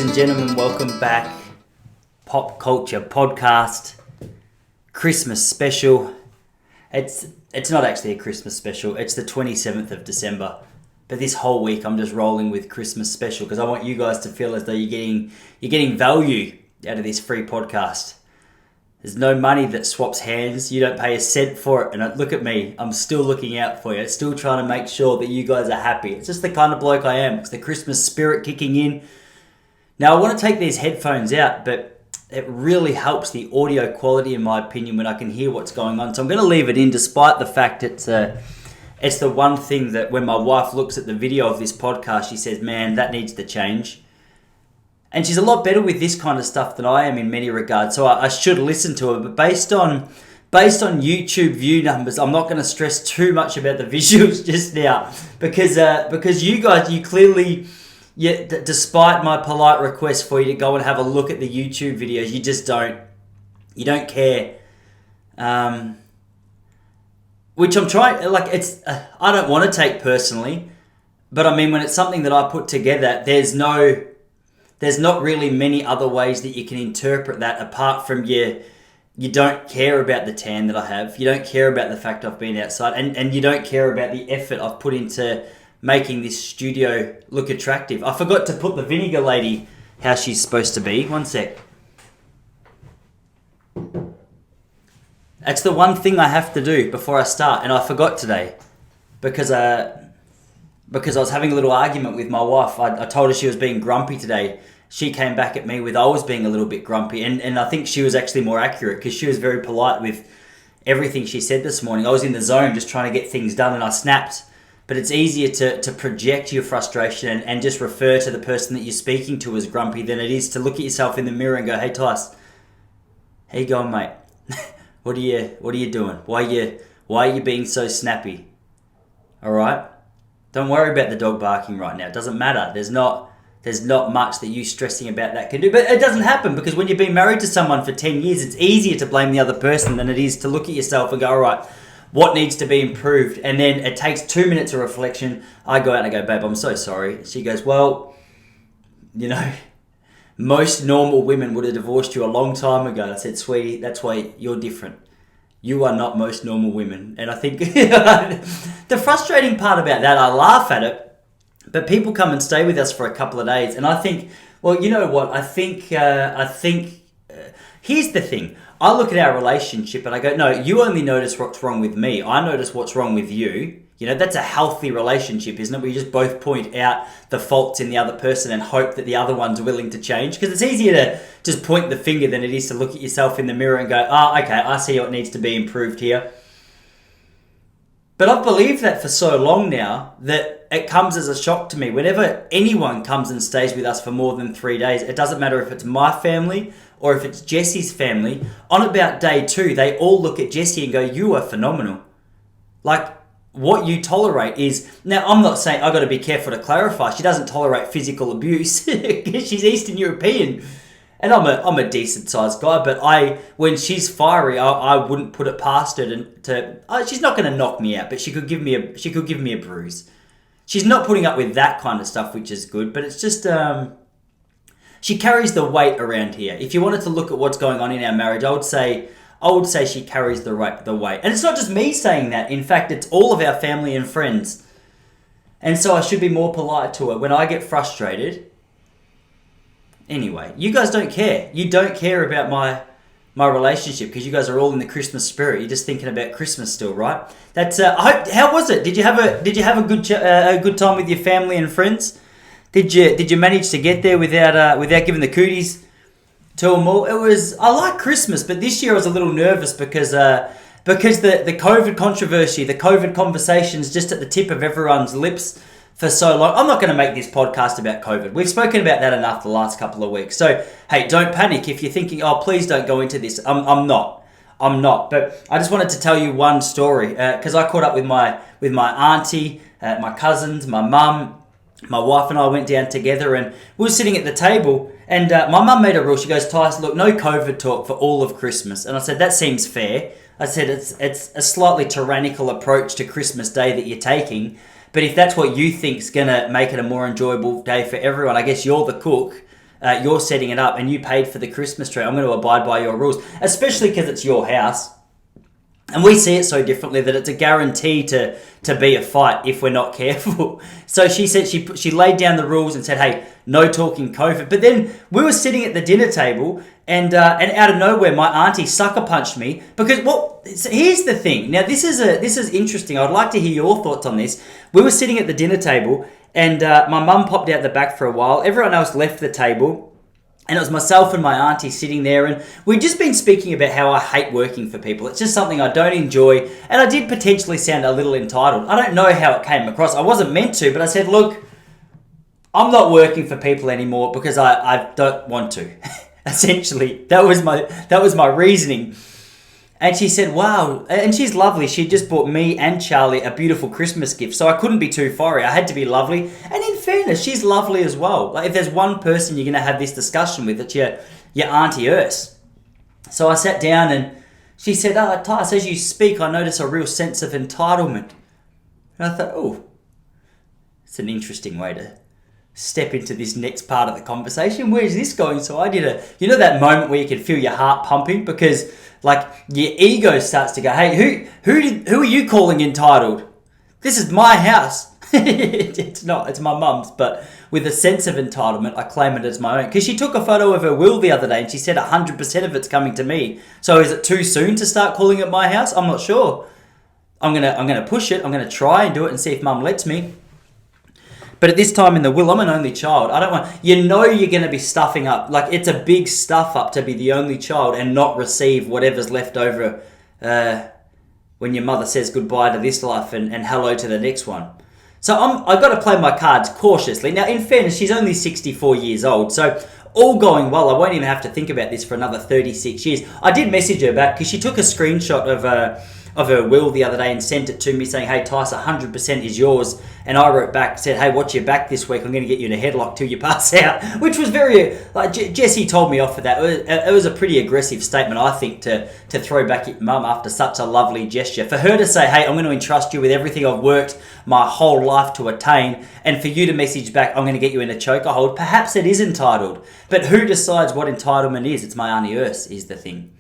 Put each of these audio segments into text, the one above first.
and gentlemen, welcome back. Pop Culture Podcast, Christmas special. It's not actually a Christmas special, it's the 27th of December. But this whole week I'm just rolling with Christmas special because I want you guys to feel as though you're getting value out of this free podcast. There's no money that swaps hands. You don't pay a cent for it. And look at me. I'm still looking out for you. Still trying to make sure that you guys are happy. It's just the kind of bloke I am. It's the Christmas spirit kicking in. Now, I want to take these headphones out, but it really helps the audio quality, in my opinion, when I can hear what's going on. So I'm going to leave it in, despite the fact it's the one thing that when my wife looks at the video of this podcast, she says, man, that needs to change. And she's a lot better with this kind of stuff than I am in many regards. So I should listen to her. But based on YouTube view numbers, I'm not going to stress too much about the visuals just now. Because you guys, you clearly, despite my polite request for you to go and have a look at the YouTube videos, you just don't. You don't care. Which I'm trying, I don't want to take personally. But I mean, when it's something that I put together, there's not really many other ways that you can interpret that apart from you don't care about the tan that I have. You don't care about the fact I've been outside. And you don't care about the effort I've put into making this studio look attractive. I forgot to put the vinegar lady how she's supposed to be. One sec. That's the one thing I have to do before I start. And I forgot today because I was having a little argument with my wife. I told her she was being grumpy today. She came back at me with I was being a little bit grumpy. And I think she was actually more accurate because she was very polite with everything she said this morning. I was in the zone just trying to get things done and I snapped. But it's easier to project your frustration and just refer to the person that you're speaking to as grumpy than it is to look at yourself in the mirror and go, hey, Tyson, how you going, mate? What are you doing? Why are you being so snappy? All right? Don't worry about the dog barking right now. It doesn't matter. There's not much that you stressing about that can do. But it doesn't happen because when you've been married to someone for 10 years, it's easier to blame the other person than it is to look at yourself and go, all right, what needs to be improved? And then it takes 2 minutes of reflection. I go out and I go, babe, I'm so sorry. She goes, well, most normal women would have divorced you a long time ago. I said, sweetie, that's why you're different. You are not most normal women. And I think the frustrating part about that, I laugh at it, but people come and stay with us for a couple of days. And I think, well, you know what? I think here's the thing. I look at our relationship and I go, no, you only notice what's wrong with me. I notice what's wrong with you. That's a healthy relationship, isn't it? Where you just both point out the faults in the other person and hope that the other one's willing to change. Because it's easier to just point the finger than it is to look at yourself in the mirror and go, okay, I see what needs to be improved here. But I've believed that for so long now that it comes as a shock to me. Whenever anyone comes and stays with us for more than 3 days, it doesn't matter if it's my family or if it's Jesse's family, on about day 2, they all look at Jesse and go, you are phenomenal. Like, what you tolerate is... Now, I'm not saying... I've got to be careful to clarify. She doesn't tolerate physical abuse because she's Eastern European. And I'm a decent-sized guy, but when she's fiery, I wouldn't put it past her to she's not going to knock me out, but she could give me a bruise. She's not putting up with that kind of stuff, which is good, but it's just... she carries the weight around here. If you wanted to look at what's going on in our marriage, I would say she carries the weight. And it's not just me saying that. In fact, it's all of our family and friends. And so I should be more polite to her when I get frustrated. Anyway, you guys don't care. You don't care about my relationship because you guys are all in the Christmas spirit. You're just thinking about Christmas still, right? That's how was it? Did you have a good time with your family and friends? Did you manage to get there without giving the cooties to them all? I like Christmas, but this year I was a little nervous because the COVID controversy, the COVID conversation's just at the tip of everyone's lips for so long. I'm not going to make this podcast about COVID. We've spoken about that enough the last couple of weeks. So, hey, don't panic if you're thinking, oh, please don't go into this. I'm not. But I just wanted to tell you one story because I caught up with my auntie, my cousins, my mum. My wife and I went down together and we were sitting at the table and my mum made a rule. She goes, Tyson, look, no COVID talk for all of Christmas. And I said, that seems fair. I said, it's a slightly tyrannical approach to Christmas Day that you're taking. But if that's what you think's going to make it a more enjoyable day for everyone, I guess you're the cook. you're setting it up and you paid for the Christmas tree. I'm going to abide by your rules, especially because it's your house. And we see it so differently that it's a guarantee to be a fight if we're not careful. So she said she laid down the rules and said, hey, no talking COVID. But then we were sitting at the dinner table and out of nowhere, my auntie sucker punched me because, here's the thing. Now, this is interesting. I'd like to hear your thoughts on this. We were sitting at the dinner table and my mum popped out the back for a while. Everyone else left the table. And it was myself and my auntie sitting there, and we'd just been speaking about how I hate working for people. It's just something I don't enjoy, and I did potentially sound a little entitled. I don't know how it came across. I wasn't meant to, but I said, look, I'm not working for people anymore because I don't want to. Essentially, that was my reasoning. And she said, wow, and she's lovely. She just bought me and Charlie a beautiful Christmas gift. So I couldn't be too fiery. I had to be lovely. And in fairness, she's lovely as well. Like if there's one person you're going to have this discussion with, it's your Auntie Urs. So I sat down and she said, Tyson, as you speak, I notice a real sense of entitlement. And I thought, it's an interesting way to step into this next part of the conversation. Where's this going? So I did that moment where you can feel your heart pumping because like your ego starts to go, hey, who are you calling entitled? This is my house. It's not, it's my mum's, but with a sense of entitlement, I claim it as my own. Because she took a photo of her will the other day and she said 100% of it's coming to me. So is it too soon to start calling it my house? I'm not sure. I'm gonna push it. I'm gonna try and do it and see if mum lets me. But at this time in the will, I'm an only child. I don't want, you're going to be stuffing up. Like, it's a big stuff up to be the only child and not receive whatever's left over when your mother says goodbye to this life and hello to the next one. So I've got to play my cards cautiously. Now, in fairness, she's only 64 years old. So all going well, I won't even have to think about this for another 36 years. I did message her back because she took a screenshot of her will the other day and sent it to me saying, hey, Tyson, 100% is yours. And I wrote back, said, hey, watch your back this week. I'm going to get you in a headlock till you pass out, which was very, Jessie told me off for that. It was a pretty aggressive statement, I think, to throw back at mum after such a lovely gesture. For her to say, hey, I'm going to entrust you with everything I've worked my whole life to attain, and for you to message back, I'm going to get you in a chokehold, perhaps it is entitled. But who decides what entitlement is? It's my Auntie Urs is the thing.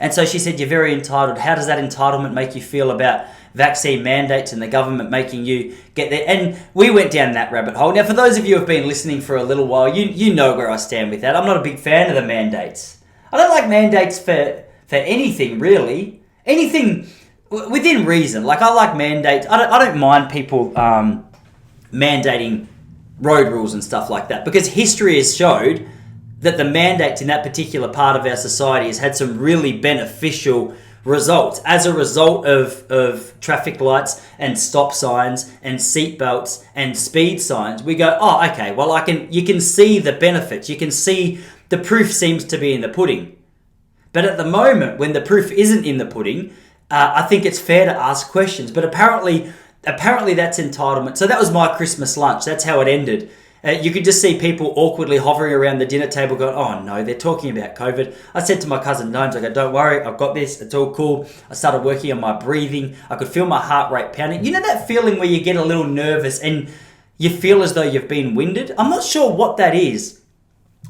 And so she said, you're very entitled. How does that entitlement make you feel about vaccine mandates and the government making you get there? And we went down that rabbit hole. Now, for those of you who have been listening for a little while, you know where I stand with that. I'm not a big fan of the mandates. I don't like mandates for anything, really. Anything within reason. Like, I like mandates. I don't mind people mandating road rules and stuff like that, because history has showed that the mandates in that particular part of our society has had some really beneficial results. As a result of traffic lights and stop signs and seat belts and speed signs, we go, oh, okay, well, you can see the benefits. You can see the proof seems to be in the pudding. But at the moment, when the proof isn't in the pudding, I think it's fair to ask questions. But apparently that's entitlement. So that was my Christmas lunch. That's how it ended. You could just see people awkwardly hovering around the dinner table going, oh no, they're talking about COVID. I said to my cousin Gnomes, I go, don't worry, I've got this, it's all cool. I started working on my breathing. I could feel my heart rate pounding. You know that feeling where you get a little nervous and you feel as though you've been winded? I'm not sure what that is.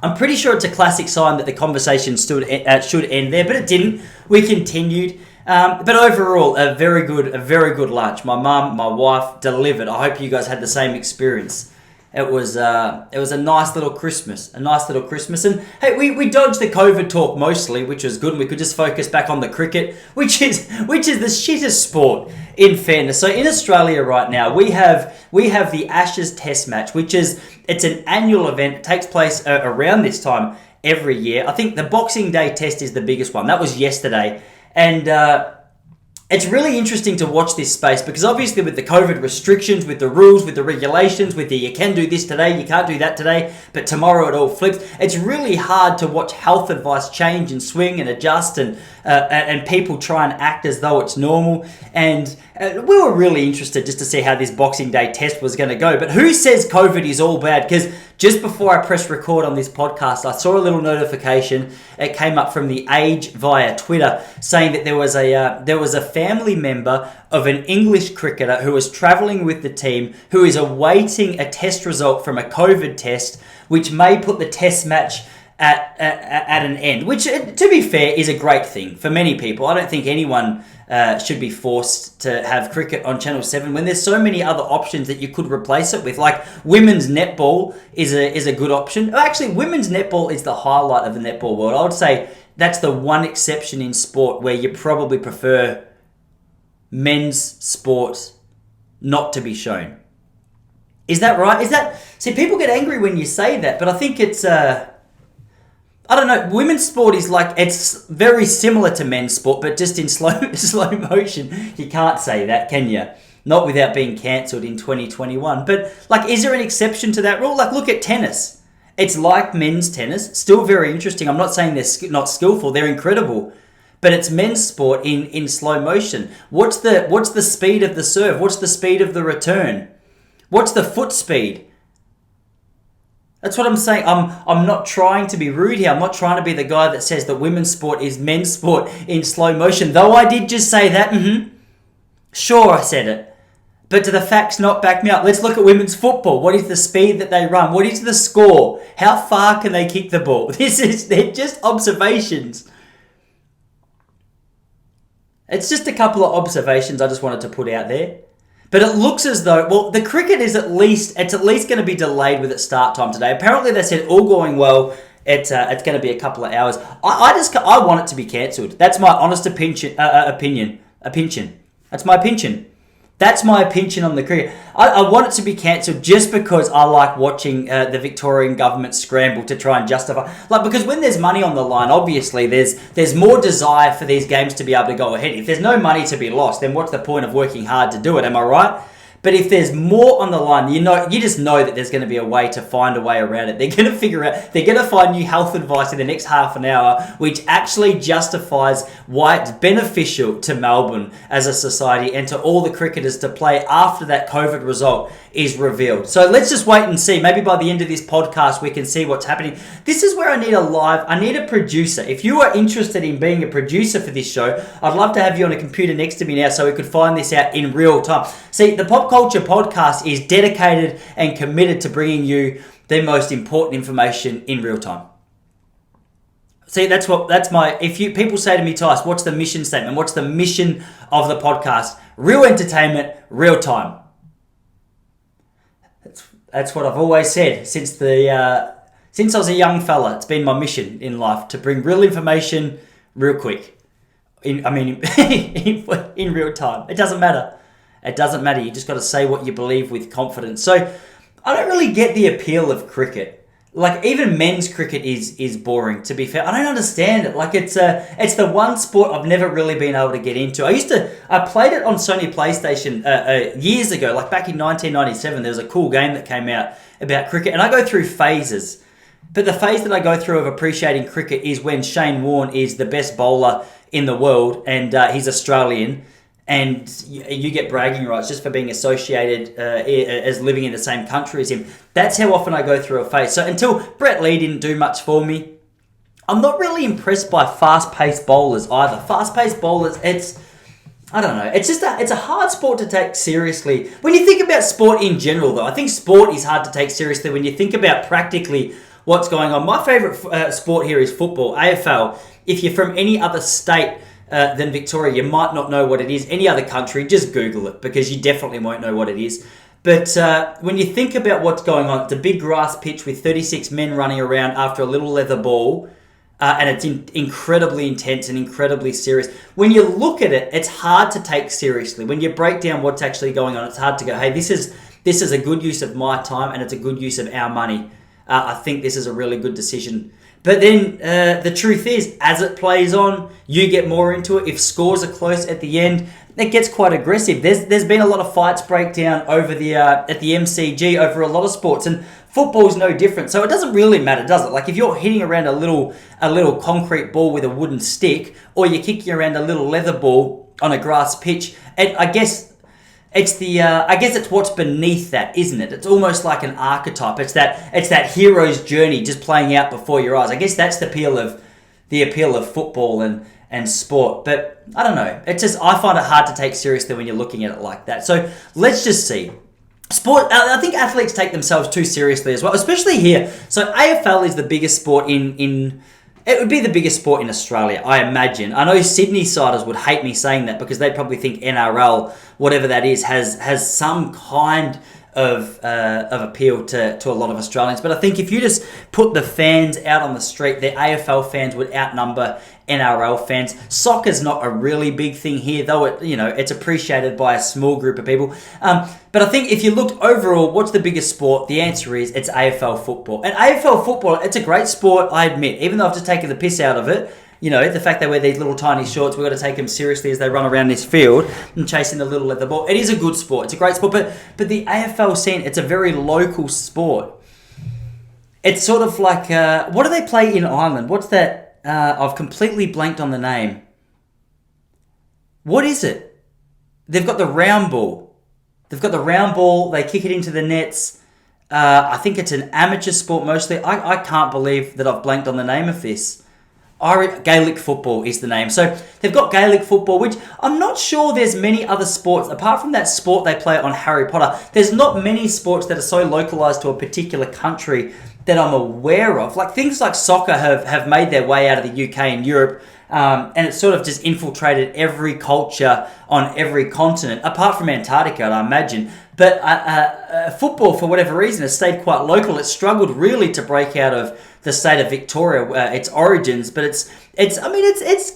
I'm pretty sure it's a classic sign that the conversation should end there, but it didn't. We continued. But overall, a very good lunch. My mum, my wife delivered. I hope you guys had the same experience. It was a nice little Christmas, and hey, we dodged the COVID talk mostly, which was good, and we could just focus back on the cricket, which is the shittest sport, in fairness. So in Australia right now, we have the Ashes Test match, it's an annual event. It takes place around this time every year. I think the Boxing Day Test is the biggest one. That was yesterday, and it's really interesting to watch this space because obviously with the COVID restrictions, with the rules, with the regulations, with the you can do this today, you can't do that today, but tomorrow it all flips. It's really hard to watch health advice change and swing and adjust and people try and act as though it's normal. And We were really interested just to see how this Boxing Day test was going to go. But who says COVID is all bad? Because just before I pressed record on this podcast, I saw a little notification. It came up from The Age via Twitter saying that there was a family member of an English cricketer who was travelling with the team who is awaiting a test result from a COVID test, which may put the test match at an end, which, to be fair, is a great thing for many people. I don't think anyone should be forced to have cricket on Channel 7 when there's so many other options that you could replace it with. Like women's netball is a good option. Actually, women's netball is the highlight of the netball world. I would say that's the one exception in sport where you probably prefer men's sport not to be shown. Is that right? See, people get angry when you say that, but I think it's I don't know. Women's sport is it's very similar to men's sport, but just in slow motion. You can't say that, can you? Not without being cancelled in 2021. But is there an exception to that rule? Look at tennis. It's like men's tennis, still very interesting. I'm not saying they're not skillful; they're incredible. But it's men's sport in slow motion. What's the speed of the serve? What's the speed of the return? What's the foot speed? That's what I'm saying. I'm not trying to be rude here. I'm not trying to be the guy that says that women's sport is men's sport in slow motion. Though I did just say that. Sure, I said it. But do the facts not back me up? Let's look at women's football. What is the speed that they run? What is the score? How far can they kick the ball? They're just observations. It's just a couple of observations I just wanted to put out there. But it looks as though, the cricket is at least going to be delayed with its start time today. Apparently they said all going well, it's going to be a couple of hours. I want it to be cancelled. That's my honest opinion. That's my opinion. That's my opinion on the cricket. I want it to be cancelled just because I like watching the Victorian government scramble to try and justify. Because when there's money on the line, obviously there's more desire for these games to be able to go ahead. If there's no money to be lost, then what's the point of working hard to do it? Am I right? But if there's more on the line, you just know that there's going to be a way to find a way around it. They're going to find new health advice in the next half an hour, which actually justifies why it's beneficial to Melbourne as a society and to all the cricketers to play after that COVID result is revealed. So let's just wait and see. Maybe by the end of this podcast, we can see what's happening. This is where I need a producer. If you are interested in being a producer for this show, I'd love to have you on a computer next to me now so we could find this out in real time. See, the Pop Culture Podcast is dedicated and committed to bringing you the most important information in real time. See, people say to me, Tyson, what's the mission statement? What's the mission of the podcast? Real entertainment, real time. That's what I've always said since I was a young fella. It's been my mission in life to bring real information real quick. In real time. It doesn't matter. It doesn't matter. You just got to say what you believe with confidence. So I don't really get the appeal of cricket. Even men's cricket is boring, to be fair. I don't understand it. It's the one sport I've never really been able to get into. I played it on Sony PlayStation years ago, back in 1997. There was a cool game that came out about cricket, and I go through phases. But the phase that I go through of appreciating cricket is when Shane Warne is the best bowler in the world, and he's Australian. And you get bragging rights just for being associated as living in the same country as him. That's how often I go through a phase. So until Brett Lee didn't do much for me, I'm not really impressed by fast-paced bowlers either. Fast-paced bowlers, I don't know. It's a hard sport to take seriously. When you think about sport in general, though, I think sport is hard to take seriously when you think about practically what's going on. My favourite sport here is football, AFL. If you're from any other state than Victoria, you might not know what it is. Any other country, just Google it because you definitely won't know what it is. But when you think about what's going on, it's a big grass pitch with 36 men running around after a little leather ball, and it's incredibly intense and incredibly serious. When you look at it, it's hard to take seriously. When you break down what's actually going on, it's hard to go, hey, this is a good use of my time and it's a good use of our money. I think this is a really good decision. But then the truth is, as it plays on, you get more into it. If scores are close at the end, it gets quite aggressive. There's been a lot of fights break down over at the MCG over a lot of sports, and football's no different. So it doesn't really matter, does it? If you're hitting around a little concrete ball with a wooden stick, or you're kicking around a little leather ball on a grass pitch, I guess It's the I guess it's what's beneath that, isn't it? It's almost like an archetype. It's that hero's journey just playing out before your eyes. I guess that's the appeal of football and sport. But I don't know. It's just, I find it hard to take seriously when you're looking at it like that. So let's just see. Sport, I think athletes take themselves too seriously as well, especially here. So AFL is the biggest sport in it would be the biggest sport in Australia, I imagine. I know Sydney siders would hate me saying that because they probably think NRL, whatever that is, has some kind of appeal to a lot of Australians. But I think if you just put the fans out on the street, the AFL fans would outnumber NRL fans. Soccer's not a really big thing here, though it's appreciated by a small group of people. But I think if you looked overall, what's the biggest sport? The answer is it's AFL football. And AFL football, it's a great sport, I admit. Even though I've just taken the piss out of it, the fact they wear these little tiny shorts, we've got to take them seriously as they run around this field and chasing the little leather ball. It is a good sport. It's a great sport. But the AFL scene, it's a very local sport. It's sort of like, what do they play in Ireland? What's that? I've completely blanked on the name. What is it? They've got the round ball. They kick it into the nets. I think it's an amateur sport mostly. I can't believe that I've blanked on the name of this. Gaelic football is the name. So they've got Gaelic football, which I'm not sure there's many other sports, apart from that sport they play on Harry Potter. There's not many sports that are so localized to a particular country that I'm aware of. Like things like soccer have made their way out of the UK and Europe, and it's sort of just infiltrated every culture on every continent, apart from Antarctica, I imagine. But football, for whatever reason, has stayed quite local. It's struggled really to break out of the state of Victoria, its origins, but it's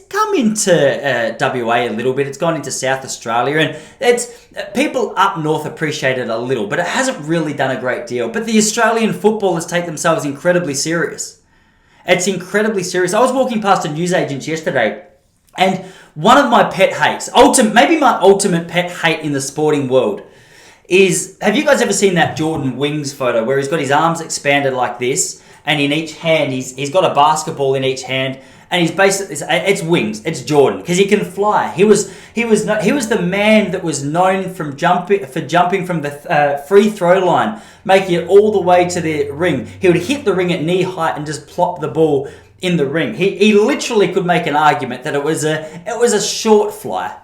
come into WA a little bit. It's gone into South Australia, and it's people up north appreciate it a little, but it hasn't really done a great deal. But the Australian footballers take themselves incredibly serious. It's incredibly serious. I was walking past a newsagent yesterday, and one of my pet hates, maybe my ultimate pet hate in the sporting world, is, have you guys ever seen that Jordan Wings photo where he's got his arms expanded like this, and in each hand he's got a basketball in each hand, and he's basically, it's Wings, it's Jordan, because he can fly. He was the man that was known for jumping from the free throw line, making it all the way to the ring. He would hit the ring at knee height and just plop the ball in the ring. He literally could make an argument that it was a short fly.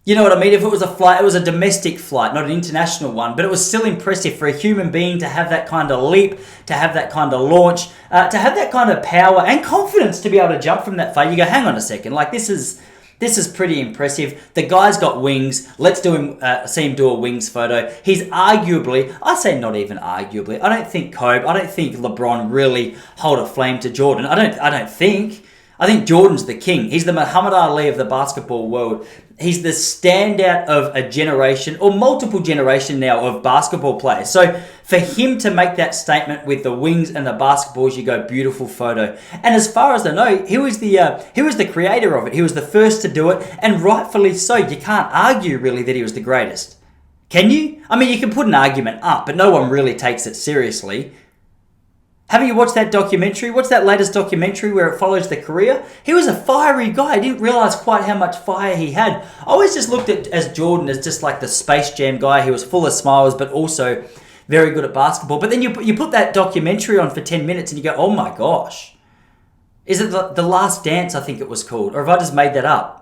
You know what I mean? If it was a flight, it was a domestic flight, not an international one, but it was still impressive for a human being to have that kind of leap, to have that kind of launch, to have that kind of power and confidence to be able to jump from that far. You go, hang on a second, like this is pretty impressive. The guy's got wings. Let's see him do a wings photo. He's arguably, I say not even arguably, I don't think Kobe, I don't think LeBron really hold a flame to Jordan. I think Jordan's the king. He's the Muhammad Ali of the basketball world. He's the standout of a generation, or multiple generation now, of basketball players. So for him to make that statement with the wings and the basketballs, you go, beautiful photo. And as far as I know, he was the creator of it. He was the first to do it, and rightfully so. You can't argue really that he was the greatest. Can you? I mean, you can put an argument up, but no one really takes it seriously. Haven't you watched that documentary? What's that latest documentary where it follows the career? He was a fiery guy. I didn't realise quite how much fire he had. I always just looked at as Jordan as just like the Space Jam guy. He was full of smiles, but also very good at basketball. But then you put that documentary on for 10 minutes and you go, oh my gosh. Is it The Last Dance, I think it was called? Or have I just made that up?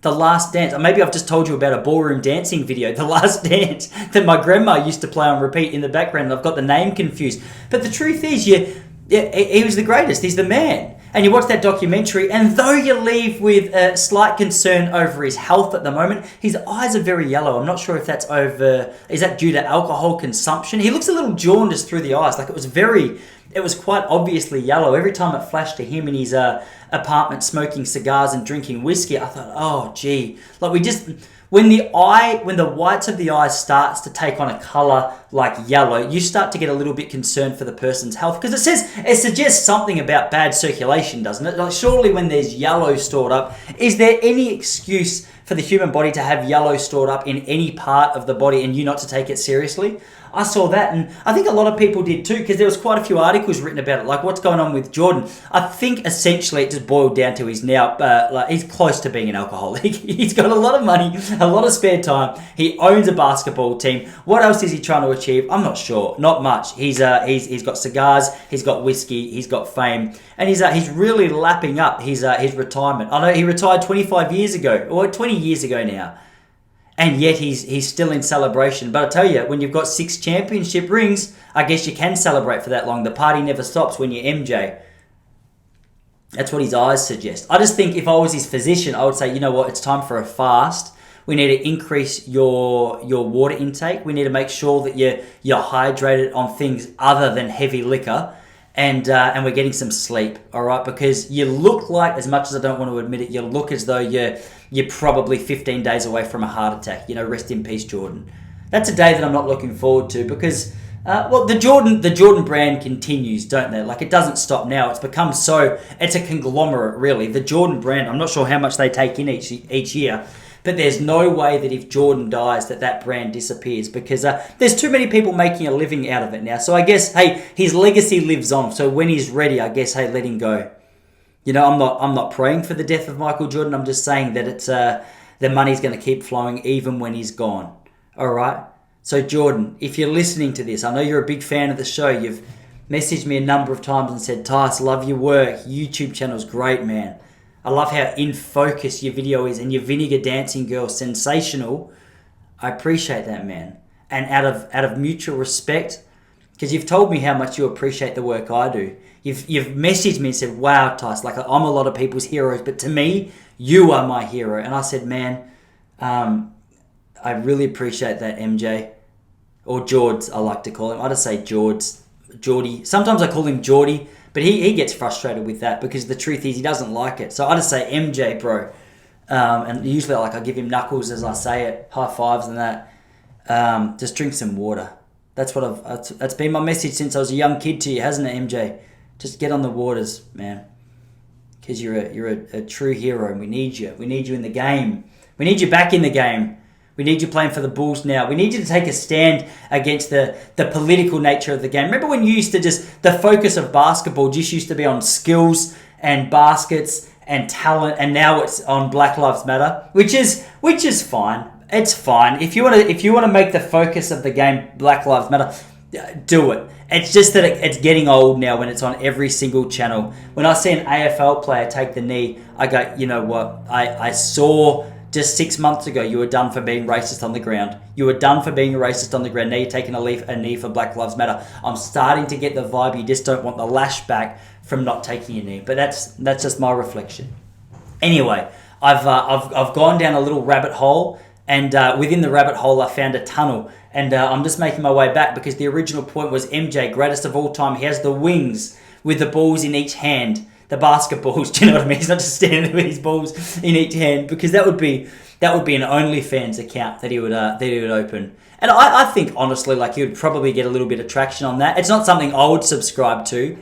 The Last Dance. Or maybe I've just told you about a ballroom dancing video, The Last Dance, that my grandma used to play on repeat in the background. I've got the name confused. But the truth is, he was the greatest. He's the man. And you watch that documentary, and though you leave with a slight concern over his health at the moment, his eyes are very yellow. I'm not sure if is that due to alcohol consumption? He looks a little jaundiced through the eyes. Like it was quite obviously yellow. Every time it flashed to him in his apartment smoking cigars and drinking whiskey, I thought, oh gee, like when the whites of the eye starts to take on a color like yellow, you start to get a little bit concerned for the person's health, because it suggests something about bad circulation, doesn't it? Like surely when there's yellow stored up, is there any excuse for the human body to have yellow stored up in any part of the body and you not to take it seriously? I saw that, and I think a lot of people did too, because there was quite a few articles written about it, like what's going on with Jordan. I think essentially it just boiled down to he's now, he's close to being an alcoholic. He's got a lot of money, a lot of spare time. He owns a basketball team. What else is he trying to achieve? I'm not sure. Not much. He's got cigars, he's got whiskey, he's got fame, and he's really lapping up his retirement. I know he retired 25 years ago, or 20 years ago now. And yet he's still in celebration. But I tell you, when you've got 6 championship rings, I guess you can celebrate for that long. The party never stops when you're MJ. That's what his eyes suggest. I just think if I was his physician, I would say, you know what, it's time for a fast. We need to increase your water intake. We need to make sure that you're hydrated on things other than heavy liquor. And we're getting some sleep, all right? Because you look like, as much as I don't want to admit it, you look as though you're probably 15 days away from a heart attack. Rest in peace, Jordan. That's a day that I'm not looking forward to because, the Jordan brand continues, don't they? Like, it doesn't stop now. It's become it's a conglomerate, really. The Jordan brand, I'm not sure how much they take in each year, but there's no way that if Jordan dies that brand disappears because there's too many people making a living out of it now. So I guess, hey, his legacy lives on. So when he's ready, I guess, hey, let him go. I'm not praying for the death of Michael Jordan. I'm just saying that it's the money's going to keep flowing even when he's gone. All right? So Jordan, if you're listening to this, I know you're a big fan of the show. You've messaged me a number of times and said, Tyson, love your work. YouTube channel's great, man. I love how in focus your video is, and your vinegar dancing girl, sensational. I appreciate that, man. And out of mutual respect, because you've told me how much you appreciate the work I do. You've messaged me and said, wow, Tyson, like I'm a lot of people's heroes, but to me, you are my hero. And I said, man, I really appreciate that, MJ. Or George, I like to call him. I just say Geordie. Sometimes I call him Geordie. But he gets frustrated with that because the truth is he doesn't like it. So I just say MJ, bro. And usually I give him knuckles as I say it, high fives and that. Just drink some water. That's been my message since I was a young kid to you, hasn't it, MJ? Just get on the waters, man. Because you're a true hero and we need you. We need you in the game. We need you back in the game. We need you playing for the Bulls now. We need you to take a stand against the political nature of the game. Remember when you used to the focus of basketball just used to be on skills and baskets and talent, and now it's on Black Lives Matter, which is fine. It's fine. If you want to make the focus of the game Black Lives Matter, do it. It's just that it's getting old now when it's on every single channel. When I see an AFL player take the knee, I go, you know what? I saw just 6 months ago, you were done for being racist on the ground. You were done for being racist on the ground. Now you're taking a knee for Black Lives Matter. I'm starting to get the vibe. You just don't want the lash back from not taking a knee. But that's just my reflection. Anyway, I've gone down a little rabbit hole, and within the rabbit hole, I found a tunnel. And I'm just making my way back because the original point was MJ, greatest of all time. He has the wings with the balls in each hand. The basketballs, do you know what I mean? He's not just standing there with his balls in each hand, because that would be an OnlyFans account that he would open. And I think honestly, like, he would probably get a little bit of traction on that. It's not something I would subscribe to,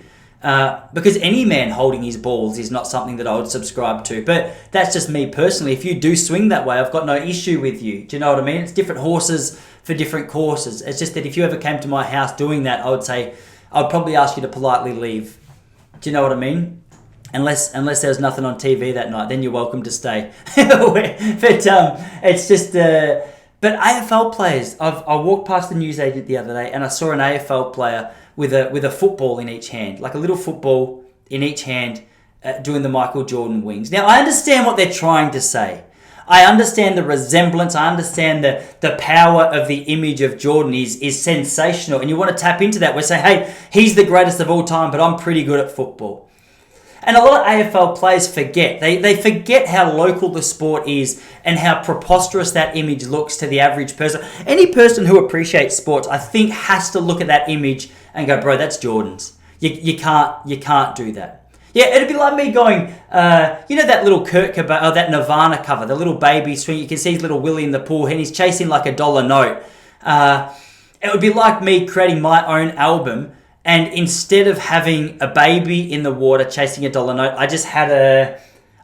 because any man holding his balls is not something that I would subscribe to. But that's just me personally. If you do swing that way, I've got no issue with you. Do you know what I mean? It's different horses for different courses. It's just that if you ever came to my house doing that, I'd probably ask you to politely leave. Do you know what I mean? Unless there's nothing on TV that night, then you're welcome to stay. But it's just. But AFL players, I walked past the newsagent the other day and I saw an AFL player with a football in each hand, like a little football in each hand, doing the Michael Jordan wings. Now I understand what they're trying to say. I understand the resemblance. I understand the power of the image of Jordan is sensational, and you want to tap into that. We say, hey, he's the greatest of all time, but I'm pretty good at football. And a lot of AFL players forget. They forget how local the sport is and how preposterous that image looks to the average person. Any person who appreciates sports, I think, has to look at that image and go, bro, that's Jordan's. You can't do that. Yeah, it'd be like me going, that little Kurt Cobain, or that Nirvana cover, the little baby swing. You can see his little Willie in the pool and he's chasing like $1 note. It would be like me creating my own album, and instead of having a baby in the water chasing $1 note,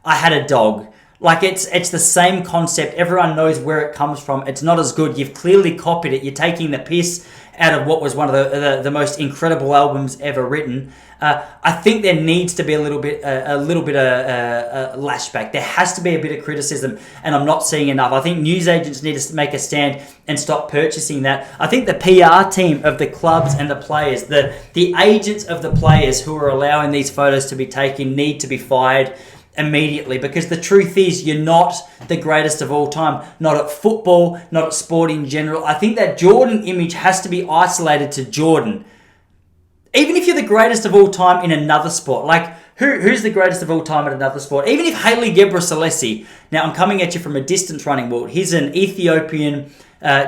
I had a dog. Like it's the same concept. Everyone knows where it comes from. It's not as good. You've clearly copied it. You're taking the piss out of what was one of the most incredible albums ever written. I think there needs to be a little bit of lashback. There has to be a bit of criticism, and I'm not seeing enough. I think newsagents need to make a stand and stop purchasing that. I think the PR team of the clubs and the players, the agents of the players who are allowing these photos to be taken, need to be fired immediately, because the truth is you're not the greatest of all time, not at football, not at sport in general. I think that Jordan image has to be isolated to Jordan. Even if you're the greatest of all time in another sport, like who's the greatest of all time in another sport? Even if Haile Gebrselassie, now I'm coming at you from a distance running world, he's an Ethiopian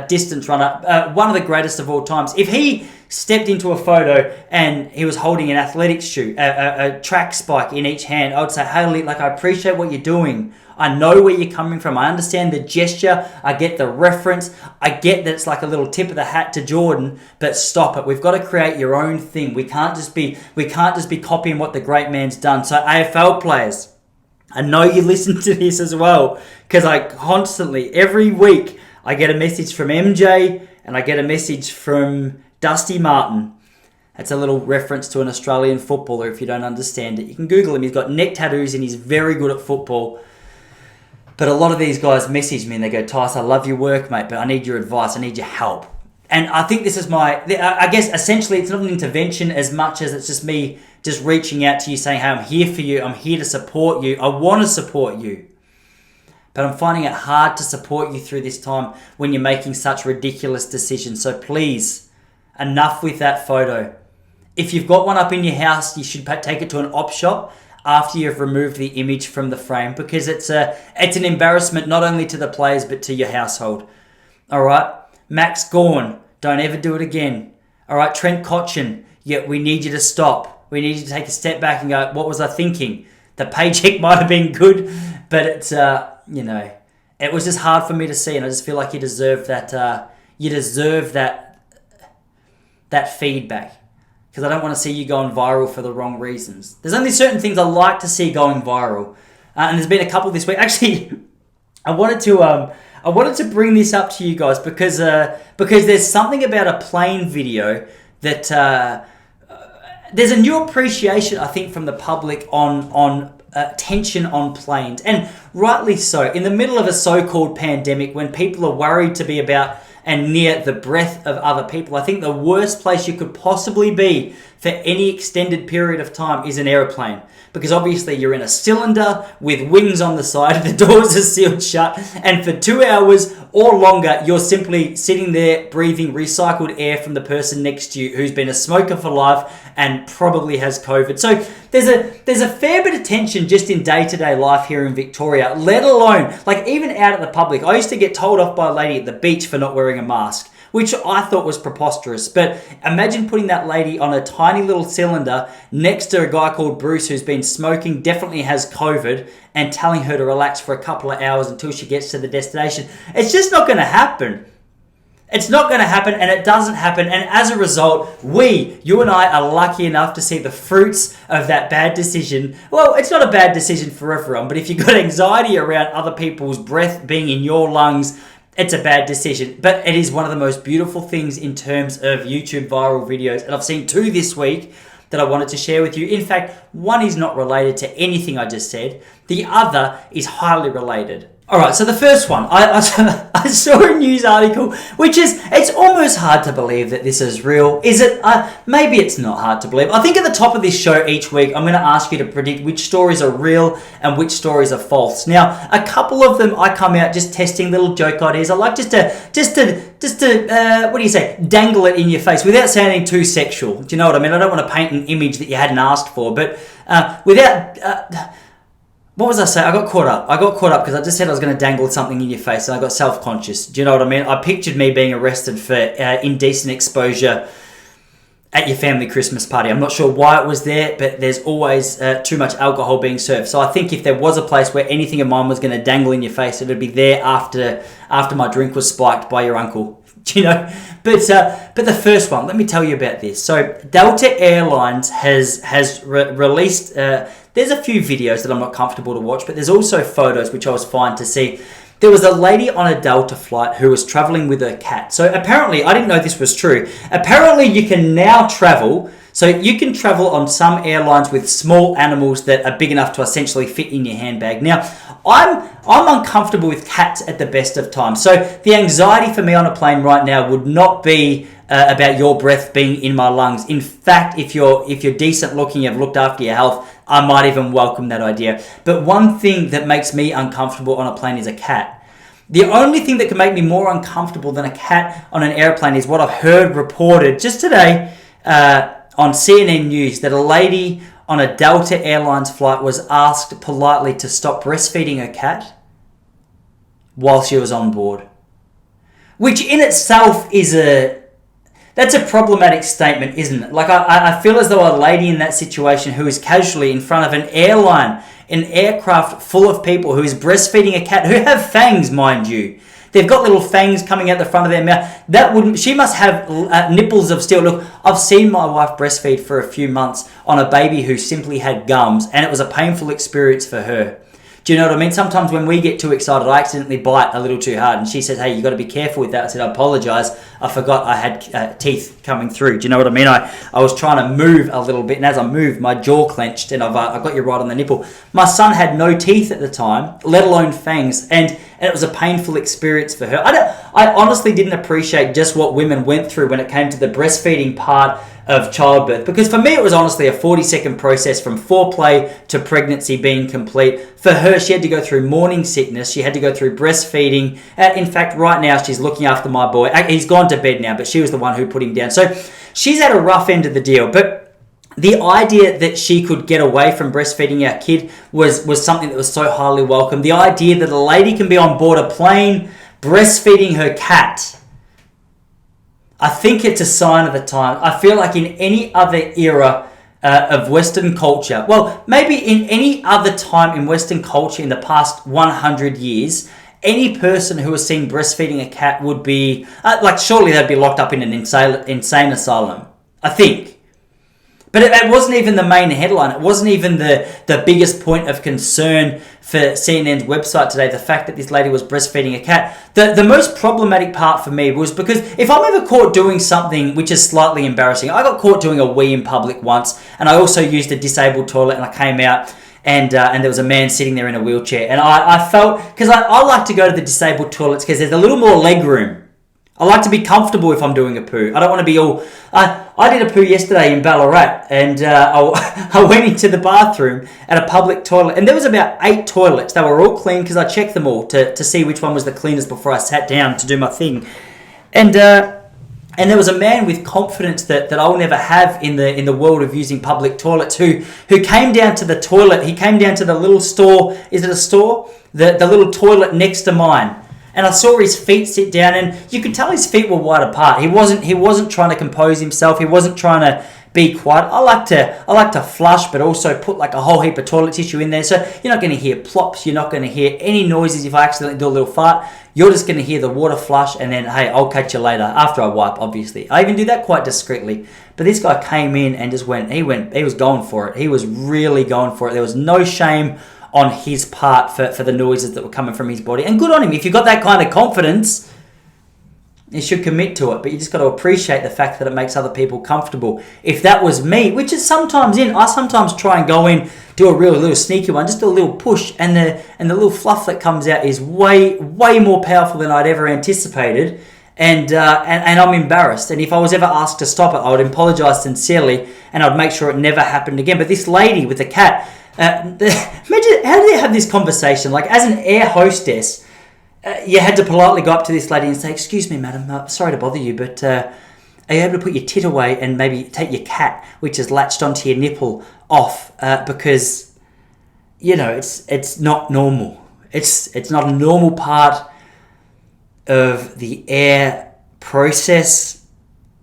distance runner, one of the greatest of all times. If he stepped into a photo and he was holding an athletics shoe, a track spike in each hand, I would say, Haile, like, I appreciate what you're doing. I know where you're coming from. I understand the gesture. I get the reference. I get that it's like a little tip of the hat to Jordan, but stop it. We've got to create your own thing. We can't just be copying what the great man's done. So AFL players, I know you listen to this as well, because I constantly, every week, I get a message from MJ and I get a message from Dusty Martin. That's a little reference to an Australian footballer if you don't understand it. You can Google him. He's got neck tattoos and he's very good at football. But a lot of these guys message me and they go, Tyson, I love your work, mate, but I need your advice. I need your help. And I think this is I guess essentially it's not an intervention as much as it's just me just reaching out to you saying, hey, I'm here for you. I'm here to support you. I want to support you. But I'm finding it hard to support you through this time when you're making such ridiculous decisions. So please, enough with that photo. If you've got one up in your house, you should take it to an op shop after you've removed the image from the frame, because it's an embarrassment not only to the players but to your household. All right, Max Gawn, don't ever do it again. All right, Trent Cotchin, we need you to stop. We need you to take a step back and go, what was I thinking? The paycheck might have been good, but it's it was just hard for me to see, and I just feel like you deserve that. You deserve that feedback. Because I don't want to see you going viral for the wrong reasons. There's only certain things I like to see going viral. And there's been a couple this week. Actually, I wanted to bring this up to you guys because there's something about a plane video that there's a new appreciation, I think, from the public on tension on planes. And rightly so. In the middle of a so-called pandemic, when people are worried to be about and near the breath of other people, I think the worst place you could possibly be for any extended period of time is an aeroplane. Because obviously you're in a cylinder with wings on the side, the doors are sealed shut, and for 2 hours or longer, you're simply sitting there breathing recycled air from the person next to you who's been a smoker for life and probably has COVID. So there's a fair bit of tension just in day-to-day life here in Victoria, let alone, like, even out at the public. I used to get told off by a lady at the beach for not wearing a mask, which I thought was preposterous. But imagine putting that lady on a tiny little cylinder next to a guy called Bruce who's been smoking, definitely has COVID, and telling her to relax for a couple of hours until she gets to the destination. It's just not going to happen. It's not going to happen, and it doesn't happen. And as a result, you and I are lucky enough to see the fruits of that bad decision. Well, it's not a bad decision for everyone, but if you've got anxiety around other people's breath being in your lungs, it's a bad decision. But it is one of the most beautiful things in terms of YouTube viral videos. And I've seen 2 this week that I wanted to share with you. In fact, one is not related to anything I just said. The other is highly related. All right, so the first one, I saw a news article, which it's almost hard to believe that this is real. Is it? Maybe it's not hard to believe. I think at the top of this show each week, I'm going to ask you to predict which stories are real and which stories are false. Now, a couple of them I come out just testing little joke ideas. I like just to what do you say, dangle it in your face without sounding too sexual. Do you know what I mean? I don't want to paint an image that you hadn't asked for, but without... What was I saying? I got caught up because I just said I was going to dangle something in your face and I got self-conscious. Do you know what I mean? I pictured me being arrested for indecent exposure at your family Christmas party. I'm not sure why it was there, but there's always too much alcohol being served. So I think if there was a place where anything of mine was going to dangle in your face, it would be there after my drink was spiked by your uncle. But the first one, let me tell you about this. So Delta Airlines has released. There's a few videos that I'm not comfortable to watch, but there's also photos which I was fine to see. There was a lady on a Delta flight who was traveling with her cat. So apparently, I didn't know this was true. Apparently, you can now travel. So you can travel on some airlines with small animals that are big enough to essentially fit in your handbag. Now, I'm uncomfortable with cats at the best of times. So the anxiety for me on a plane right now would not be about your breath being in my lungs. In fact, if you're decent looking, you've looked after your health, I might even welcome that idea. But one thing that makes me uncomfortable on a plane is a cat. The only thing that can make me more uncomfortable than a cat on an airplane is what I've heard reported just today on CNN News, that a lady on a Delta Airlines flight was asked politely to stop breastfeeding her cat while she was on board. Which in itself that's a problematic statement, isn't it? Like, I feel as though a lady in that situation who is casually in front of an airline, an aircraft full of people, who is breastfeeding a cat, who have fangs, mind you. They've got little fangs coming out the front of their mouth. She must have nipples of steel. Look, I've seen my wife breastfeed for a few months on a baby who simply had gums, and it was a painful experience for her. Do you know what I mean? Sometimes when we get too excited, I accidentally bite a little too hard, and she said, "Hey, you got to be careful with that." I said, "I apologize. I forgot I had teeth coming through." Do you know what I mean? I was trying to move a little bit, and as I moved, my jaw clenched, and I got you right on the nipple. My son had no teeth at the time, let alone fangs, and it was a painful experience for her. I honestly didn't appreciate just what women went through when it came to the breastfeeding part of childbirth, because for me it was honestly a 40-second process from foreplay to pregnancy being complete. For her, she had to go through morning sickness, she had to go through breastfeeding. In fact, right now she's looking after my boy. He's gone to bed now, but she was the one who put him down. So she's at a rough end of the deal. But the idea that she could get away from breastfeeding our kid was something that was so highly welcome. The idea that a lady can be on board a plane breastfeeding her cat, I think it's a sign of the time. I feel like in any other era of Western culture, well, maybe in any other time in Western culture in the past 100 years, any person who was seen breastfeeding a cat would be, surely they'd be locked up in an insane asylum, I think. But it wasn't even the main headline. It wasn't even the biggest point of concern for CNN's website today, the fact that this lady was breastfeeding a cat. The most problematic part for me was because if I'm ever caught doing something which is slightly embarrassing, I got caught doing a wee in public once, and I also used a disabled toilet, and I came out and there was a man sitting there in a wheelchair. And I felt, because I like to go to the disabled toilets because there's a little more leg room. I like to be comfortable if I'm doing a poo. I don't want to be all... I did a poo yesterday in Ballarat, and I went into the bathroom at a public toilet, and there was about 8 toilets. They were all clean because I checked them all to see which one was the cleanest before I sat down to do my thing. And there was a man with confidence that I'll never have in the world of using public toilets who came down to the toilet. He came down to the little store. Is it a store? The little toilet next to mine. And I saw his feet sit down, and you could tell his feet were wide apart. He wasn't trying to compose himself. He wasn't trying to be quiet. I like to flush, but also put like a whole heap of toilet tissue in there. So you're not going to hear plops. You're not going to hear any noises if I accidentally do a little fart. You're just going to hear the water flush, and then, hey, I'll catch you later after I wipe, obviously. I even do that quite discreetly. But this guy came in and just he was going for it. He was really going for it. There was no shame on his part for the noises that were coming from his body. And good on him. If you've got that kind of confidence, you should commit to it. But you just got to appreciate the fact that it makes other people comfortable. If that was me, which is sometimes I sometimes try and go in, do a real little sneaky one, just do a little push, and the little fluff that comes out is way more powerful than I'd ever anticipated. And I'm embarrassed. And if I was ever asked to stop it, I would apologize sincerely, and I'd make sure it never happened again. But this lady with the cat, imagine, how do they have this conversation? Like, as an air hostess, you had to politely go up to this lady and say, "Excuse me, madam, sorry to bother you, but are you able to put your tit away and maybe take your cat, which is latched onto your nipple, off? Because, it's not normal. It's not a normal part of the air process."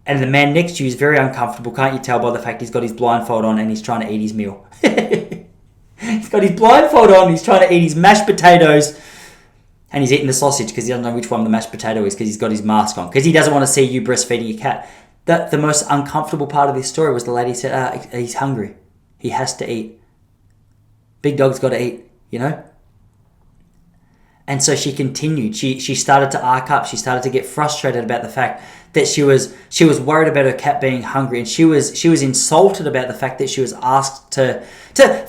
And the man next to you is very uncomfortable. Can't you tell by the fact he's got his blindfold on and he's trying to eat his meal? He's got his blindfold on. He's trying to eat his mashed potatoes And he's eating the sausage because he doesn't know which one the mashed potato is because he's got his mask on. Because he doesn't want to see you breastfeeding your cat. The most uncomfortable part of this story was the lady said, he's hungry. He has to eat. Big dog's got to eat, you know? And so she continued. She started to arc up. She started to get frustrated about the fact that she was worried about her cat being hungry, and she was insulted about the fact that she was asked to